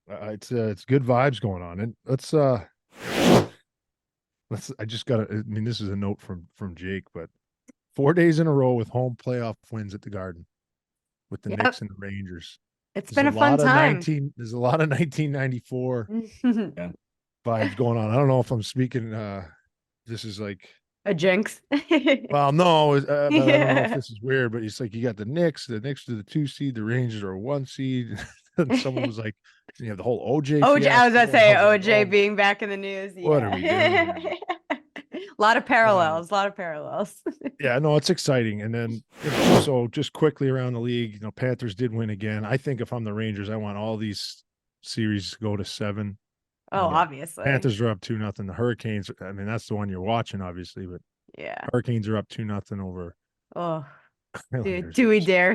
It's good vibes going on. And I just got to, this is a note from Jake, but 4 days in a row with home playoff wins at the Garden with the Knicks and the Rangers. It's been a fun time. There's a lot of 1994 vibes going on. I don't know if I'm speaking, this is like a jinx. Well, no, but I don't know if this is weird, but it's like you got the Knicks are the 2 seed, the Rangers are a 1 seed. And someone was like, you have the whole OJ. I was gonna say OJ like, being back in the news. What are we doing? A lot of parallels. Yeah, no, it's exciting. And then, so just quickly around the league, Panthers did win again. I think if I'm the Rangers, I want all these series to go to 7. Oh, obviously. Panthers are up 2-0. The Hurricanes, that's the one you're watching, obviously, but yeah, Hurricanes are up 2-0 over. Oh, do we dare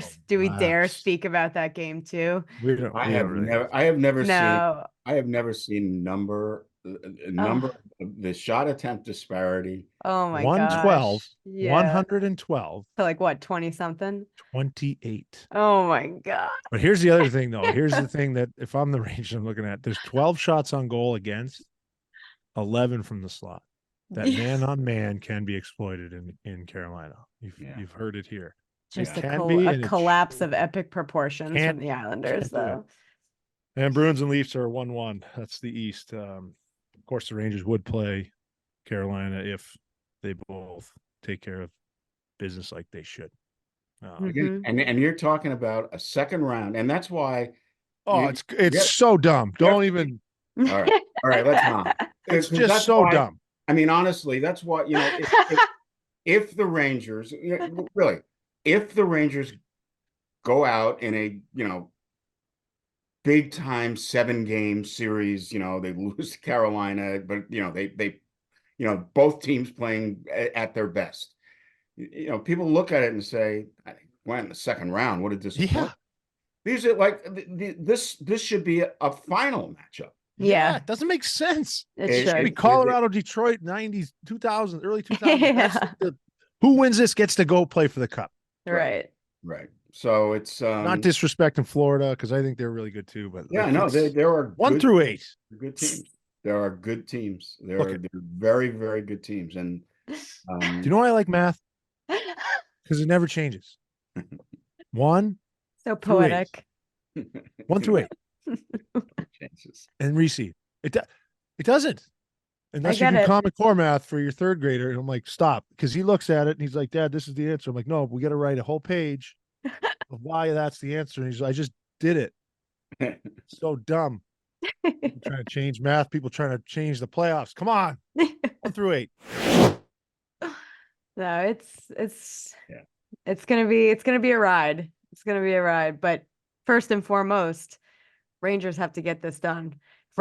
speak about that game too? I have never seen number of the shot attempt disparity. Oh my 112, gosh. Yeah. 112. So like what, 20 something? 28. Oh my God. But here's the other thing though. Here's the thing that if I'm the Rangers, I'm looking at, there's 12 shots on goal against, 11 from the slot. That man on man can be exploited in Carolina. You've heard it here. Just a collapse of epic proportions from the Islanders, though. And Bruins and Leafs are 1-1. That's the East. Of course, the Rangers would play Carolina if they both take care of business like they should. And you're talking about a second round, and that's why. Oh, it's so dumb. Don't even. All right, let's not. It's just so dumb. Honestly, that's why if the Rangers really. If the Rangers go out in a, big time 7-game series, they lose to Carolina, but they both teams playing at their best. People look at it and say, I went in the second round. What a disappointment. These are like this should be a final matchup. Yeah, it doesn't make sense. It should be Colorado, Detroit, 90s, 2000s, early 2000s. Who wins this gets to go play for the cup. Right. So it's not disrespecting Florida because I think they're really good too. But there are 1 through 8 good teams. There are good teams. They're very, very good teams. And do you know why I like math? Because it never changes. 1. So poetic. 1 through 8. And reseed. It doesn't. Unless you do Common Core math for your 3rd grader. And I'm like, stop. Because he looks at it and he's like, Dad, this is the answer. I'm like, no, we got to write a whole page of why that's the answer. And he's like, I just did it. So dumb. People trying to change math. People trying to change the playoffs. Come on. 1 through 8. No, it's gonna be a ride. It's gonna be a ride. But first and foremost, Rangers have to get this done. If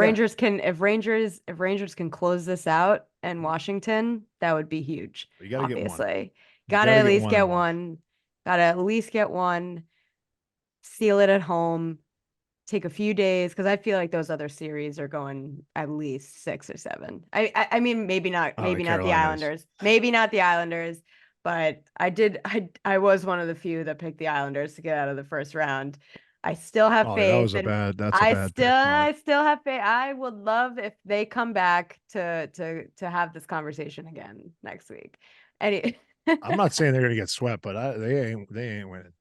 Rangers can close this out in Washington, that would be huge. You gotta obviously. Gotta at least get one. Gotta at least get one. Seal it at home. take a few days, because I feel like those other series are going at least 6 or 7. I mean, maybe not the Carolinas. Islanders, but I was one of the few that picked the Islanders to get out of the first round. I still have faith. That's a bad pick, I still have faith. I would love if they come back to have this conversation again next week. I'm not saying they're going to get swept, but they ain't winning.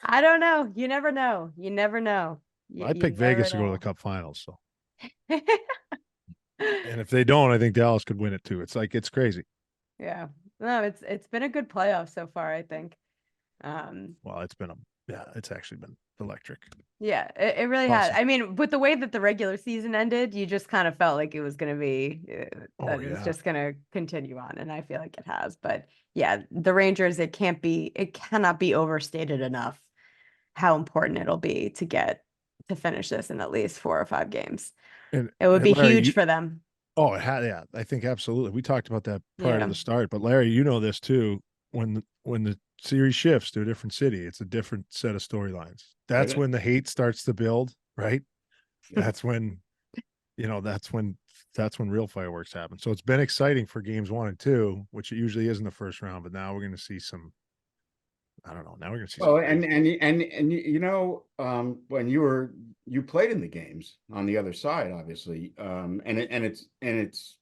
I don't know. You never know. I picked Vegas to go to the Cup Finals. So, and if they don't, I think Dallas could win it too. It's crazy. Yeah. No, it's been a good playoff so far, I think. Well, it's actually been electric. Yeah, it really Awesome. has. I mean, with the way that the regular season ended, you just kind of felt like it was going to be that it was just going to continue on, and I feel like it has. But yeah, the Rangers, it cannot be overstated enough how important it'll be to finish this in at least 4 or 5 games. And it would be Larry, huge for them. Oh, yeah, I think absolutely. We talked about that prior to the start, but Larry, you know this too. When the series shifts to a different city, it's a different set of storylines. That's when the hate starts to build, right? That's when, that's when real fireworks happen. So it's been exciting for games 1 and 2, which it usually is in the first round, but now we're going to see some. I don't know. Now we're going to see. Oh, and when you played in the games on the other side, obviously, and it's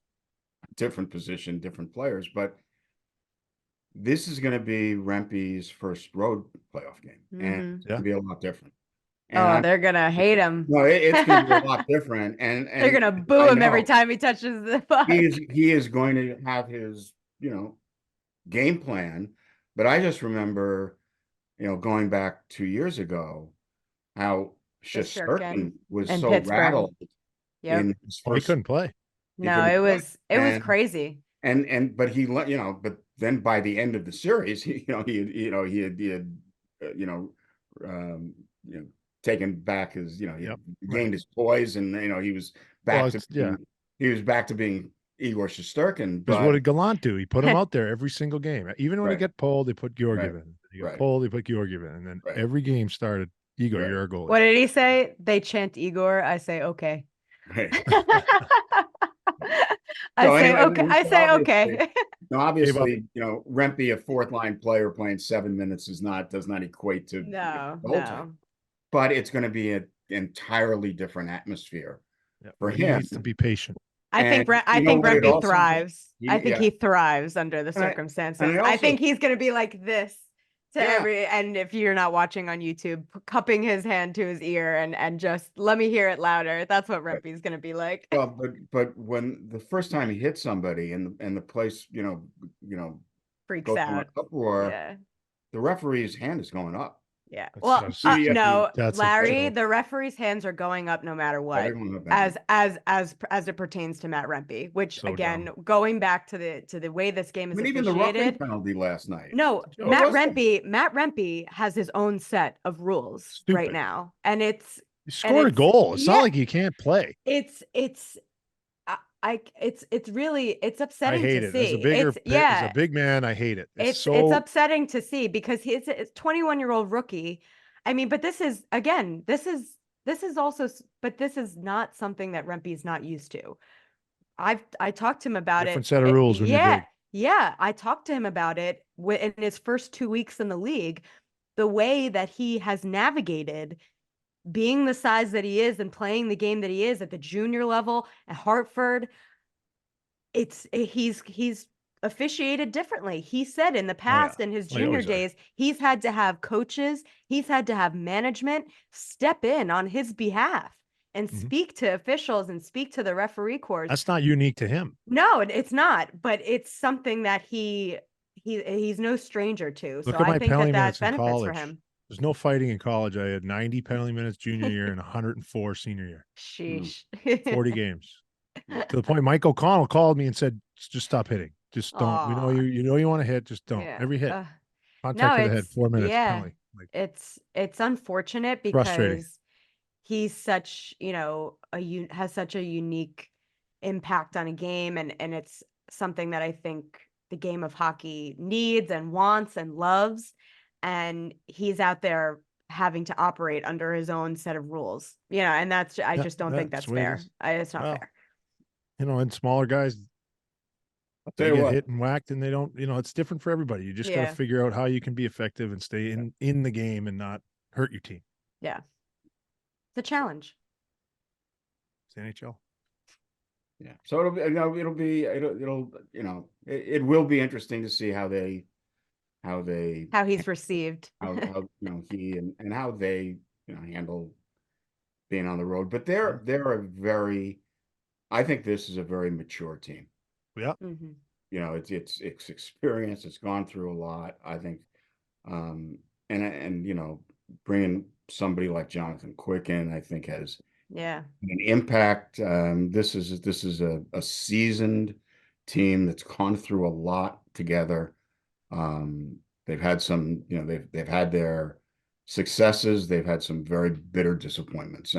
different position, different players, but this is going to be Rempe's first road playoff game, and it's going to be a lot different. And they're going to hate him. No, it's going to be a lot different, and they're going to boo him every time he touches the puck. He is going to have his game plan, but I just remember, going back 2 years ago, how Shesterkin was so Pittsburgh. rattled in his first. He couldn't play. No, it was crazy. But he but then by the end of the series, he had taken back his, gained his poise, and he was back to being Igor Shesterkin. Because what did Gallant do? He put him out there every single game. Even when he got pulled, they put Georgiev in. He got pulled, they put Georgiev in. And then every game started, Igor, you're a goalie. What did he say? They chant Igor. I say, okay. I say, okay. Now, obviously, Rempe, a fourth line player playing 7 minutes does not equate to no. But it's going to be an entirely different atmosphere for him. He needs to be patient. I think Rempe thrives. I think he thrives under the circumstances. I think he's going to be like this to and if you're not watching on YouTube, cupping his hand to his ear and just let me hear it louder. That's what Rempe's going to be like. Well, but when the first time he hits somebody and the place, freaks out, uproar, the referee's hand is going up. Yeah. Well, no, Larry, the referee's hands are going up no matter what, as it pertains to Matt Rempe, which going back to the way this game is even officiated. The roughing penalty last night. No, Matt Rempe has his own set of rules right now, and he scored a goal. It's not like he can't play. It's upsetting to see. As a big man, I hate it. It's upsetting to see because he's a 21-year-old rookie. I mean, but this is not something that Rempe's not used to. I talked to him about Different set of rules. I talked to him about it in his first 2 weeks in the league, the way that he has navigated being the size that he is and playing the game that he is at the junior level at Hartford. He's officiated differently. He said in the past, in his junior days, he's had to have coaches, he's had to have management step in on his behalf and speak to officials and speak to the referee corps. That's not unique to him. No, it's not, but it's something that he's no stranger to. Look so at I think that benefits for him. There's no fighting in college. I had 90 penalty minutes junior year and 104 senior year. Sheesh. 40 games. To the point Mike O'Connell called me and said, just stop hitting. Just don't. Aww. We know you want to hit. Just don't. Yeah. Every hit. Contact to the head, 4 minutes. Yeah. Penalty. It's unfortunate because he's such, has such a unique impact on a game. And it's something that I think the game of hockey needs and wants and loves. And he's out there having to operate under his own set of rules, and I just don't think that's fair. It's not fair. And smaller guys, they get hit and whacked, and they don't, it's different for everybody. You just got to figure out how you can be effective and stay in the game and not hurt your team. Yeah. The challenge. It's NHL. Yeah. So it will be interesting to see how he's received, how he and how they, handle being on the road. But they're I think this is a very mature team. Yeah. Mm-hmm. It's experience. It's gone through a lot, I think. And bringing somebody like Jonathan Quick in, I think has an impact. This is a seasoned team that's gone through a lot together. They've had some, they've had their successes. They've had some very bitter disappointments,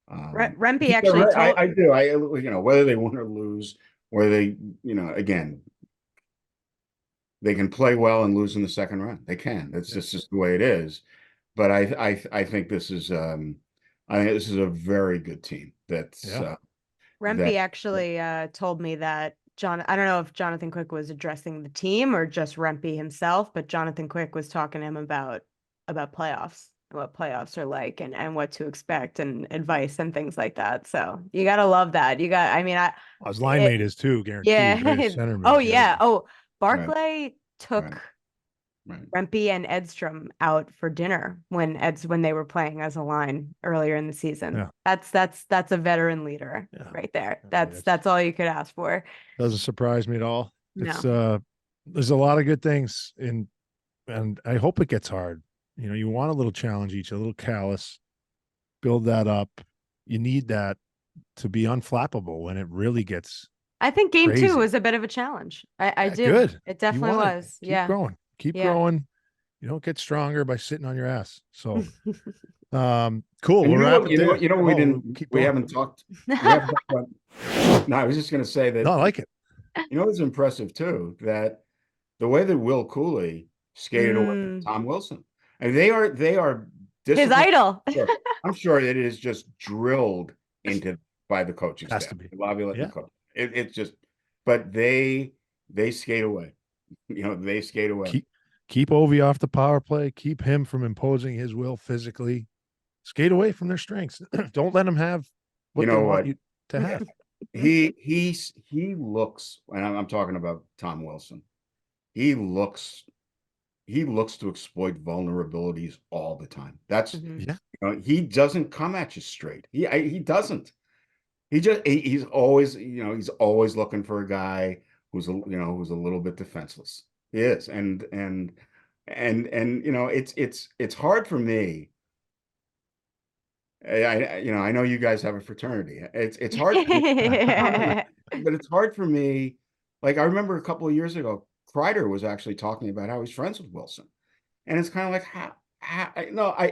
Rempe actually told... I do. Whether they win or lose, where they, again, they can play well and lose in the second round. They can. That's just the way it is. But I think this is a very good team. Rempe actually told me that I don't know if Jonathan Quick was addressing the team or just Rempe himself, but Jonathan Quick was talking to him about playoffs, what playoffs are like, and what to expect, and advice and things like that. So you gotta love that. His line mate is too, guaranteed. Yeah. Barclay Right. took Rempe and Edstrom out for dinner when they were playing as a line earlier in the season. Yeah. That's a veteran leader right there. That's all you could ask for. Doesn't surprise me at all. No. It's there's a lot of good things and I hope it gets hard. You want a little challenge each, a little callous, build that up. You need that to be unflappable when it really gets I think game crazy. 2 was a bit of a challenge. I do. Good. It definitely was. Keep growing. You don't get stronger by sitting on your ass. So cool. And we haven't talked about. No, I was just going to say that. No, I like it. It's impressive too, that the way that Will Cooley skated away from Tom Wilson, and they are his idol. I'm sure it is just drilled into by the coaching staff. To be. The coach. It's just, but they skate away. They skate away. Keep Ovi off the power play. Keep him from imposing his will physically. Skate away from their strengths. Don't let them have what they want you to have. He looks, and I'm talking about Tom Wilson. He looks to exploit vulnerabilities all the time. That's he doesn't come at you straight. He doesn't. He's always looking for a guy who's a little bit defenseless. He is, and it's hard for me. I know you guys have a fraternity. It's hard, but it's hard for me. Like I remember a couple of years ago, Kreider was actually talking about how he's friends with Wilson, and it's kind of like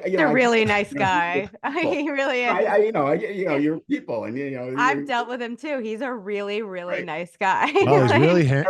he's a really nice guy. He really is. You're people, and I've dealt with him too. He's a really, really nice guy. Well,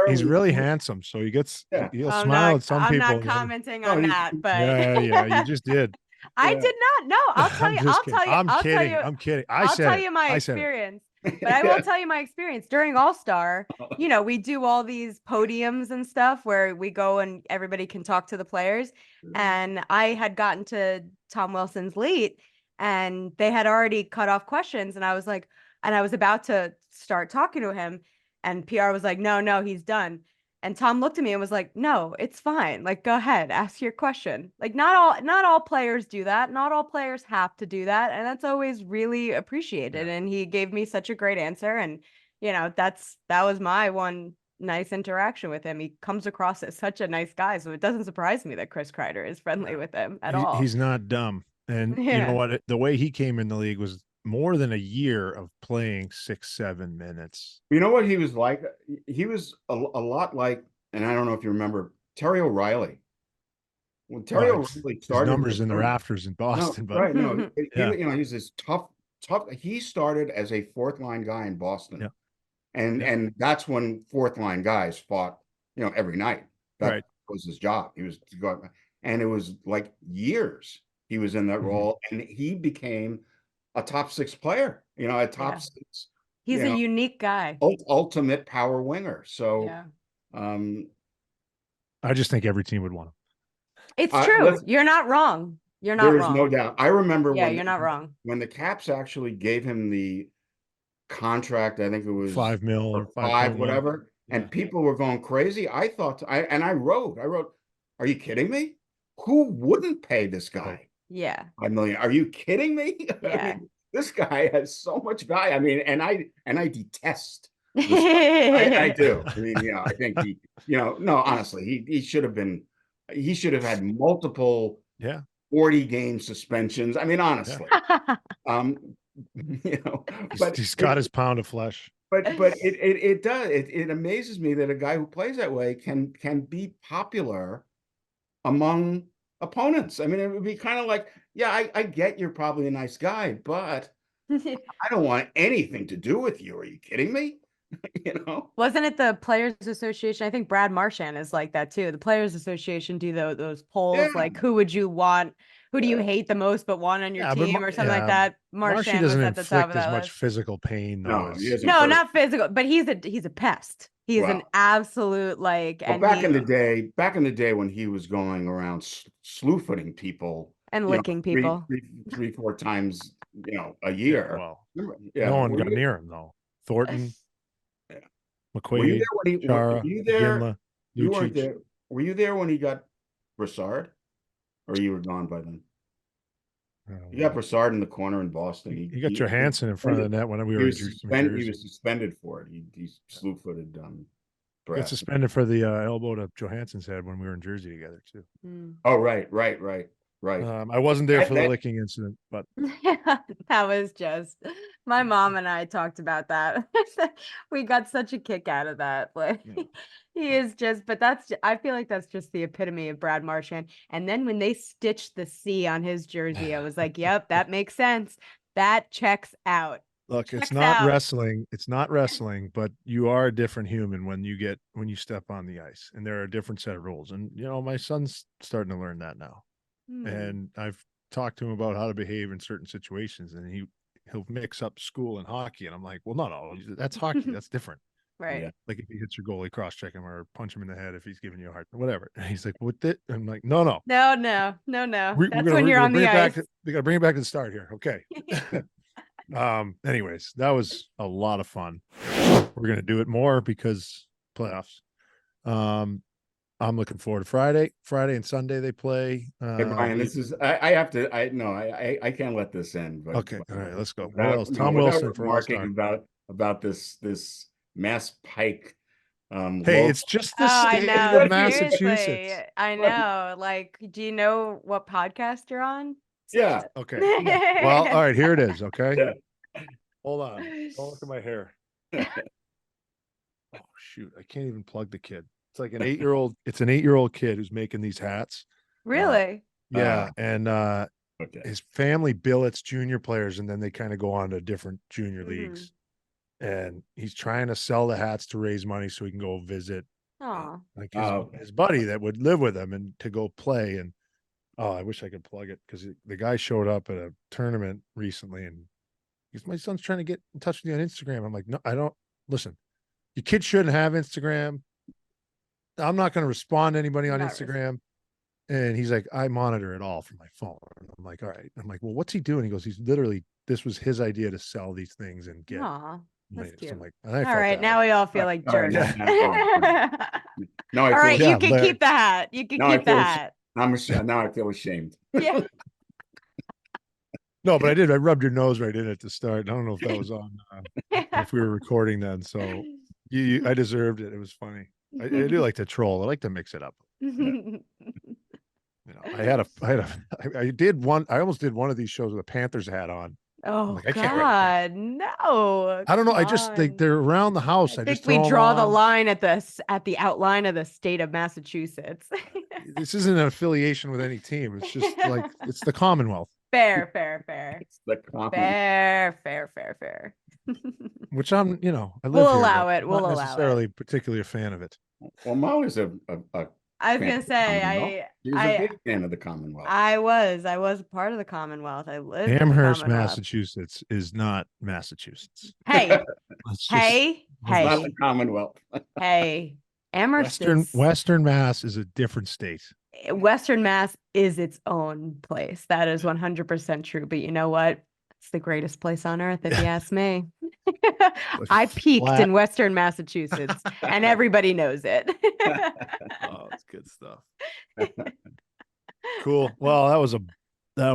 he's really handsome. So he'll smile at some people. I'm not commenting on that, but yeah, you just did. I did not. No, I'll tell you. I'm kidding. I'll tell you my experience. But I will tell you my experience during All-Star. We do all these podiums and stuff where we go and everybody can talk to the players. And I had gotten to Tom Wilson's late and they had already cut off questions. And I was like, and I was about to start talking to him and PR was like, no, he's done. And Tom looked at me and was like, no, it's fine. Like, go ahead, ask your question. Like, not all players do that. Not all players have to do that. And that's always really appreciated. And he gave me such a great answer. And, that was my one nice interaction with him. He comes across as such a nice guy. So it doesn't surprise me that Chris Kreider is friendly with him at all. He's not dumb. And you know what? The way he came in the league was more than a year of playing 6-7 minutes. You know what he was like? He was a lot like, and I don't know if you remember, Terry O'Reilly. When Terry O'Reilly started, his numbers in the rafters in Boston. He's this tough. He started as a fourth line guy in Boston, and that's when fourth line guys fought, every night. That was his job. He was to go, and it was like years he was in that role, and he became a top six player, a top six, He's a unique guy. Ultimate power winger. So, I just think every team would want him. It's true. You're not wrong. You're not wrong. There is no doubt. I remember you're not wrong. When the Caps actually gave him the contract, I think it was $5 million or five, whatever. Yeah. And people were going crazy. I wrote, are you kidding me? Who wouldn't pay this guy? Yeah. $5 million. Are you kidding me? Yeah. I mean, this guy has so much value. I mean, and I detest this guy. I do. I mean, I think no, honestly, he should have had multiple 40-game suspensions. I mean, honestly. But he's got his pound of flesh. But it amazes me that a guy who plays that way can be popular among opponents. I mean, it would be kind of like, I get you're probably a nice guy, but I don't want anything to do with you. Are you kidding me? Wasn't it the Players Association? I think Brad Marchand is like that too. The Players Association do those polls, like who would you want? Who do you hate the most but want on your team or something like that? Marchand doesn't inflict as much physical pain. No, not physical, but he's a pest. He's an absolute back in the day when he was going around slew-footing people and licking people 3-4 times, a year. No one got near him though. Thornton, McQuaid, were you there? Ginla, You weren't there. Were you there when he got Brassard? Or you were gone by then? You got Brassard in the corner in Boston. He got Johansson in front of the net when we were in Jersey. He was suspended for it. He slew-footed got suspended for the elbow to Johansson's head when we were in Jersey together too. Oh, right. I wasn't there for the licking incident, but that was just my mom and I talked about that. We got such a kick out of that. He is just, but I feel like that's just the epitome of Brad Marchand. And then when they stitched the C on his jersey, I was like, yep, that makes sense. That checks out. Look, it's not wrestling. It's not wrestling, but you are a different human when you step on the ice, and there are a different set of rules. And my son's starting to learn that now. And I've talked to him about how to behave in certain situations, and he'll mix up school and hockey, and I'm like, well, no, that's hockey. That's different. Right. Yeah. Like if he hits your goalie, cross-check him or punch him in the head if he's giving you a hard, whatever. And he's like, what did? I'm like, no. That's when you're on the ice. We got to bring it back to the start here. Okay. Anyways, that was a lot of fun. We're going to do it more because playoffs. I'm looking forward to Friday and Sunday they play. Hey, Brian, this is I can't let this end. But, okay, all right, let's go. What else? Tom Wilson for remarking about this Mass Pike. Hey, it's just the state of Massachusetts. Seriously, I know. Like, do you know what podcast you're on? Yeah. Okay. Well, all right, here it is. Okay. Yeah. Hold on. Don't look at my hair. Oh shoot, I can't even plug the kid. It's like an 8-year-old. It's an 8-year-old kid who's making these hats. Really? Yeah, and his family billets junior players, and then they kind of go on to different junior leagues. And he's trying to sell the hats to raise money so he can go visit his buddy that would live with him and to go play. And I wish I could plug it because the guy showed up at a tournament recently and he's, my son's trying to get in touch with you on Instagram. I'm like, no, I don't. Listen, your kid shouldn't have Instagram. I'm not going to respond to anybody on Instagram. And he's like, I monitor it all from my phone. And I'm like, all right. I'm like, well, what's he doing? He goes, this was his idea to sell these things and get. That's cute. So I'm like, all right, now we all feel like jerks. No, all right, you can keep the hat. You can keep the hat. Now I feel ashamed. Yeah. No, but I did. I rubbed your nose right in it to start. I don't know if that was on, if we were recording then. So I deserved it. It was funny. I do like to troll. I like to mix it up. I almost did one of these shows with a Panthers hat on. Oh God, no! I don't know. They're around the house. I think we draw the line at the outline of the state of Massachusetts. This isn't an affiliation with any team. It's just like it's the Commonwealth. Fair. It's the Commonwealth. Fair. Which I live we'll here, allow it. We'll not allow necessarily it. Particularly a fan of it. Well, Mollie's a I was gonna say He was a big fan of the Commonwealth. I was a part of the Commonwealth. I lived in the Amherst, Commonwealth. Massachusetts is not Massachusetts. Hey, Let's hey, It's not the hey, Commonwealth. hey. Amherst is Western Mass is a different state. Western Mass is its own place. That is 100% true. But you know what? It's the greatest place on earth, if you ask me. I peaked Flat. in Western Massachusetts, and everybody knows it. Oh, it's good stuff. Cool. Well, listen, I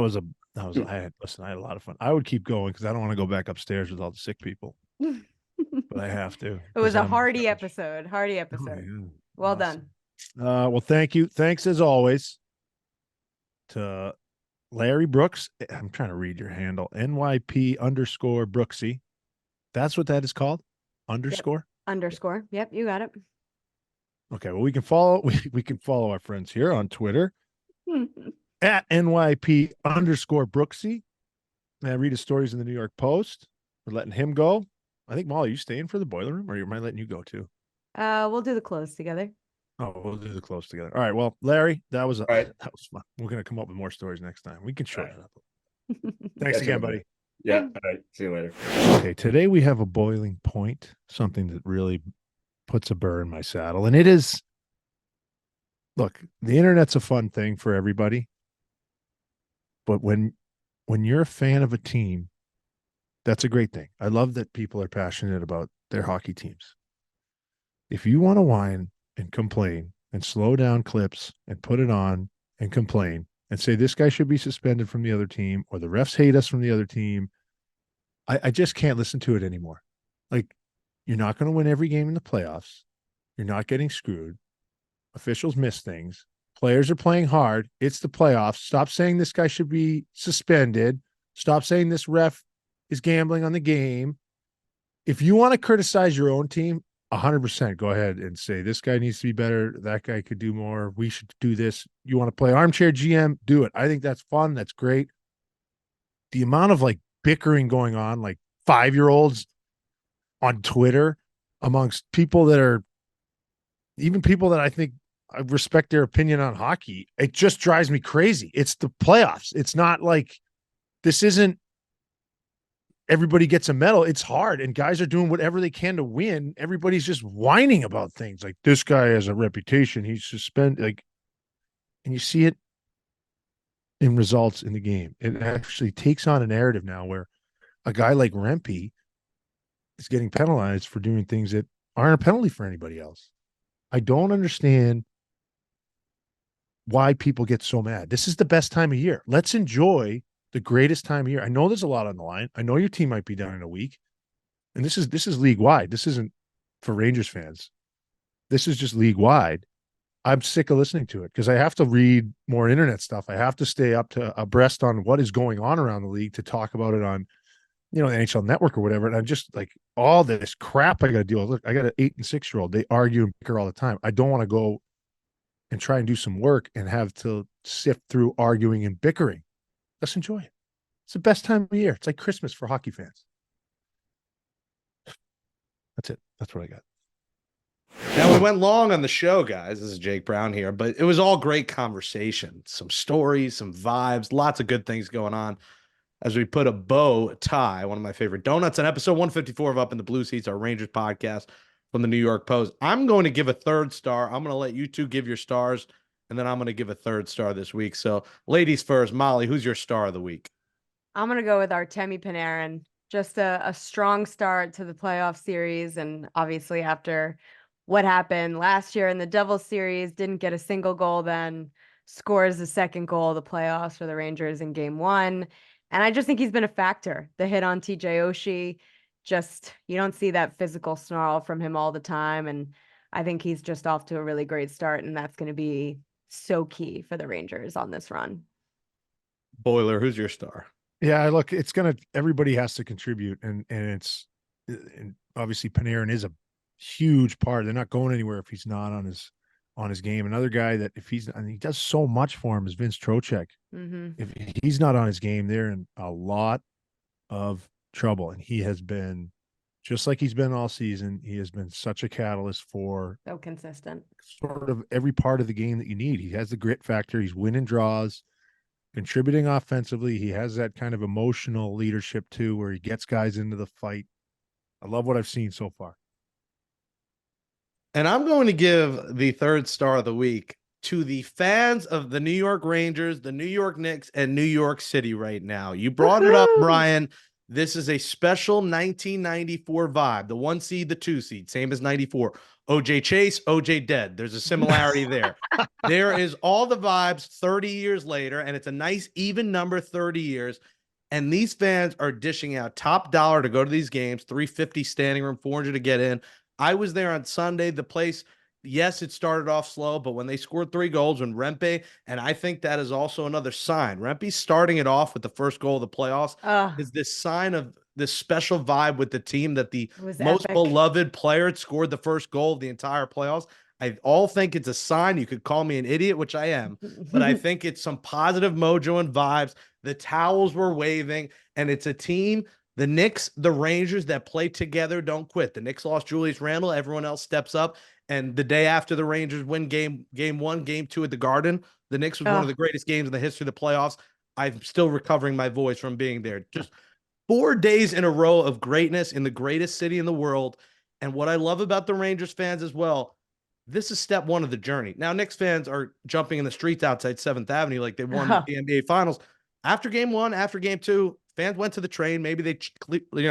had a lot of fun. I would keep going because I don't want to go back upstairs with all the sick people, but I have to. It was a Hearty hearty episode. Well done. Well, thank you. Thanks as always to Larry Brooks. I'm trying to read your handle. NYP_Brooksy. That's what that is called. Underscore. Underscore. Yep, you got it. Okay. Well, we can follow our friends here on Twitter at NYP_Brooksy. And I read his stories in the New York Post. We're letting him go. I think, Mollie, are you staying for the boiler room or am I letting you go too? We'll do the close together. Oh, we'll do the close together. All right. Well, Larry, that was right. That was fun. We're gonna come up with more stories next time. We can shorten it up. Thanks Thanks again, buddy. Yeah. All right. See you later. Okay. Today we have a boiling point, something that really puts a burr in my saddle. And it is, look, the internet's a fun thing for everybody. But when you're a fan of a team, that's a great thing. I love that people are passionate about their hockey teams. If you want to whine and complain and slow down clips and put it on and complain and say this guy should be suspended from the other team or the refs hate us from the other team, I just can't listen to it anymore. Like, you're not going to win every game in the playoffs. You're not getting screwed. Officials miss things. Players are playing hard. It's the playoffs. Stop saying this guy should be suspended. Stop saying this ref is gambling on the game. If you want to criticize your own team, 100% go ahead and say this guy needs to be better. That guy could do more. We should do this. You want to play armchair GM? Do it. I think that's fun. That's great. The amount of like bickering going on, like 5-year-olds on Twitter amongst people that are even people that I think I respect their opinion on hockey. It just drives me crazy. It's the playoffs. It's not like this isn't everybody gets a medal. It's hard and guys are doing whatever they can to win. Everybody's just whining about things like this guy has a reputation. He's suspended. Like, and you see it in results in the game. It actually takes on a narrative now where a guy like Rempe is getting penalized for doing things that aren't a penalty for anybody else. I don't understand why people get so mad. This is the best time of year. Let's enjoy the greatest time of year. I know there's a lot on the line. I know your team might be down in a week. And this is league wide. This isn't for Rangers fans. This is just league wide. I'm sick of listening to it because I have to read more internet stuff. I have to stay up to abreast on what is going on around the league to talk about it on, the NHL Network or whatever. And I'm just like, all this crap I got to deal with. Look, I got an 8 and 6-year-old. They argue and bicker all the time. I don't want to go and try and do some work and have to sift through arguing and bickering. Let's enjoy it. It's the best time of year. It's like Christmas for hockey fans. That's it. That's what I got. Now, we went long on the show, guys. This is Jake Brown here, but it was all great conversation, some stories, some vibes, lots of good things going on as we put a bow tie, one of my favorite donuts, on episode 154 of Up in the Blue Seats, our Rangers podcast from the New York Post. I'm going to give a 3rd star. I'm going to let you two give your stars, and then I'm going to give a 3rd star this week. So, ladies first, Mollie, who's your star of the week? I'm going to go with Artemi Panarin. Just a strong start to the playoff series. And obviously after what happened last year in the Devils series, didn't get a single goal, then scores the 2nd goal of the playoffs for the Rangers in game 1. And I just think he's been a factor. The hit on TJ Oshie, just, you don't see that physical snarl from him all the time. And I think he's just off to a really great start. And that's going to be so key for the Rangers on this run. Boiler, who's your star? Yeah, look, everybody has to contribute. And obviously Panarin is a huge part. They're not going anywhere if he's not on his game. Another guy that he does so much for him is Vince Trocheck. Mm-hmm. If he's not on his game, they're in a lot of trouble. And he has been just like he's been all season. He has been such a catalyst for So consistent. sort of every part of the game that you need. He has the grit factor. He's winning draws, contributing offensively. He has that kind of emotional leadership too, where he gets guys into the fight. I love what I've seen so far. And I'm going to give the third star of the week to the fans of the New York Rangers, the New York Knicks, and New York City right now. You brought it up, Brian. This is a special 1994 vibe. The 1 seed, the 2 seed, same as 94. OJ Chase, OJ dead. There's a similarity there. There is all the vibes 30 years later, and it's a nice even number, 30 years. And these fans are dishing out top dollar to go to these games, $350 standing room, $400 to get in. I was there on Sunday. The place, yes, it started off slow, but when they scored 3 goals, when Rempe, and I think that is also another sign. Rempe starting it off with the first goal of the playoffs is this sign of this special vibe with the team that the most beloved player had scored the first goal of the entire playoffs. I all think it's a sign. You could call me an idiot, which I am, but I think it's some positive mojo and vibes. The towels were waving, and it's a team, the Knicks, the Rangers, that play together, don't quit. The Knicks lost Julius Randle. Everyone else steps up. And the day after the Rangers win game 1, game 2 at the Garden, the Knicks was one of the greatest games in the history of the playoffs. I'm still recovering my voice from being there. Just 4 days in a row of greatness in the greatest city in the world. And what I love about the Rangers fans as well, this is step 1 of the journey. Now, Knicks fans are jumping in the streets outside 7th Avenue like they won the NBA Finals. After game 1, after game 2, fans went to the train. Maybe they,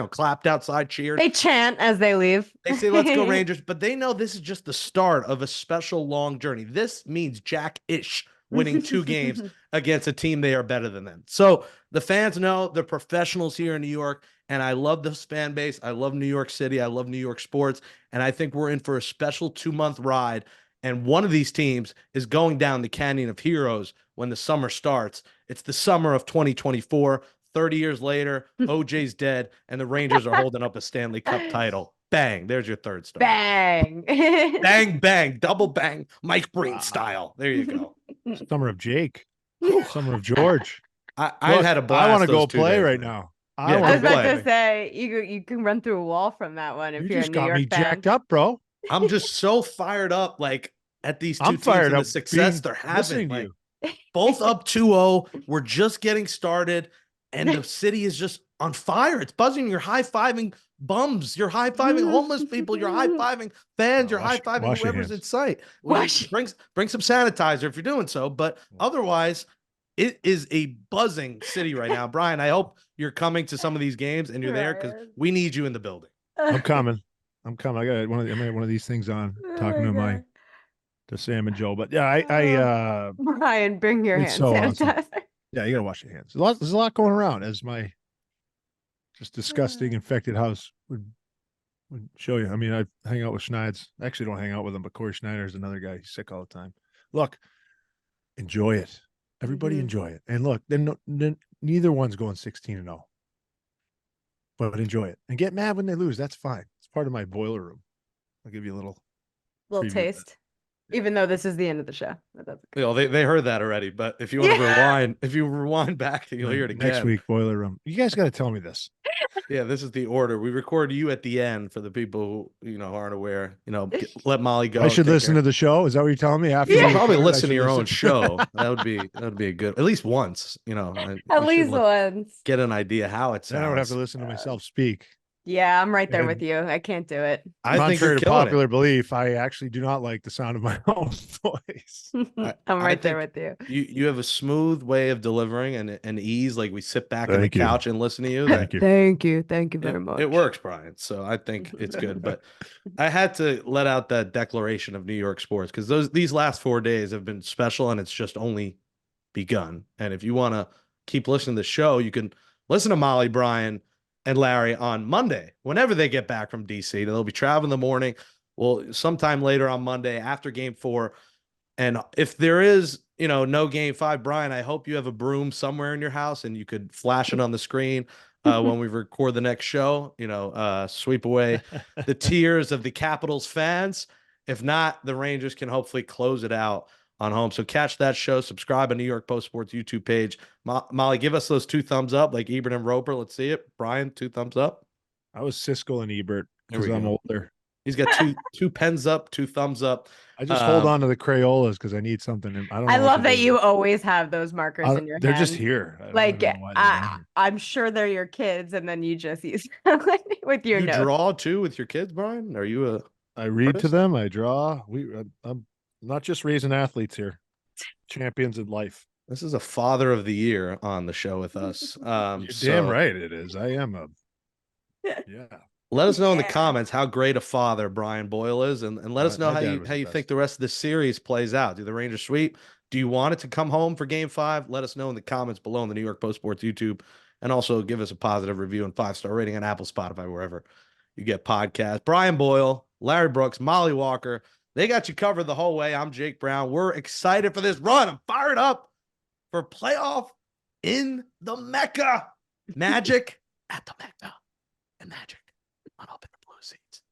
clapped outside, cheered. They chant as they leave. They say, let's go Rangers. But they know this is just the start of a special long journey. This means Jack-ish winning 2 games against a team they are better than them. So the fans know they're professionals here in New York. And I love this fan base. I love New York City. I love New York sports. And I think we're in for a special 2-month ride. And one of these teams is going down the Canyon of Heroes when the summer starts. It's the summer of 2024. 30 years later, OJ's dead, and the Rangers are holding up a Stanley Cup title. Bang. There's your third star. Bang. Bang, bang. Double bang. Mike Breen style. There you go. Summer of Jake. Summer of George. I had a blast. I want to go play right now. I was about to say, you can run through a wall from that one if you're a New York fan. You just got me jacked up, bro. I'm just so fired up, like, at these 2 teams and the success they're having. Like, both up 2-0. We're just getting started, and the city is just on fire. It's buzzing. You're high-fiving bums. You're high-fiving homeless people. You're high-fiving fans. You're high-fiving whoever's in sight. Bring some sanitizer if you're doing so, but otherwise, it is a buzzing city right now. Brian, I hope you're coming to some of these games and you're there because we need you in the building. I'm coming. I got one of these things on talking to Sam and Joe. But yeah, Brian, bring your hand sanitizer. Awesome. Yeah, you gotta wash your hands. There's a lot going around, as my just disgusting infected house would show you. I mean, I hang out with Schneids. I actually don't hang out with him, but Corey Schneider is another guy. He's sick all the time. Look, enjoy it. Everybody enjoy it. And look, then neither one's going 16-0. But enjoy it. And get mad when they lose. That's fine. It's part of my boiler room. I'll give you a little taste. Even though this is the end of the show. They heard that already, but if you want to rewind back, you'll hear it again. Next week, boiler room. You guys got to tell me this. Yeah, this is the order. We record you at the end for the people who aren't aware. Let Molly go. I should listen to the show. Is that what you're telling me? After you probably listen to your own show. That would be a good, at least once. At least once. Get an idea how it sounds. Then I would have to listen to myself speak. Yeah, I'm right there with you. I can't do it. I think contrary to popular belief, I actually do not like the sound of my own voice. I'm right there with you. You have a smooth way of delivering and ease. Like we sit back on the couch and listen to you. Thank you. Thank you very much. It works, Brian. So I think it's good. But I had to let out that declaration of New York sports because these last 4 days have been special, and it's just only begun. And if you want to keep listening to the show, you can listen to Mollie, Brian, and Larry on Monday, whenever they get back from DC. They'll be traveling in the morning. Well, sometime later on Monday after game 4. And if there is, no game 5, Brian, I hope you have a broom somewhere in your house and you could flash it on the screen when we record the next show, sweep away the tears of the Capitals fans. If not, the Rangers can hopefully close it out on home. So catch that show, subscribe on New York Post Sports YouTube page. Molly, give us those 2 thumbs up like Ebert and Roper. Let's see it. Brian, 2 thumbs up. I was Siskel and Ebert There we because I'm go. older. He's got two pens up, 2 thumbs up. I just hold on to the Crayolas because I need something. I don't know. I what love to that do. you always have those markers in your They're hand. just here. I don't Like know why they're down here. I'm sure they're your kids, and then you just use them with your You notes. draw too with your kids, Brian? Are you a I read to artist? them. I draw. I'm not just raising athletes here. Champions in life. This is a father of the year on the show with us. You're damn right it is. I am a yeah. Let us know in the Yeah. comments how great a father Brian Boyle is, and let us know My how dad you was how the you best. think the rest of the series plays out. Do the Rangers sweep? Do you want it to come home for Game 5? Let us know in the comments below on the New York Post Sports YouTube, and also give us a positive review and 5-star rating on Apple, Spotify, wherever you get podcasts. Brian Boyle, Larry Brooks, Mollie Walker, they got you covered the whole way. I'm Jake Brown. We're excited for this run. I'm fired up for playoff in the Mecca. Magic at the Mecca and magic on up in the blue seats.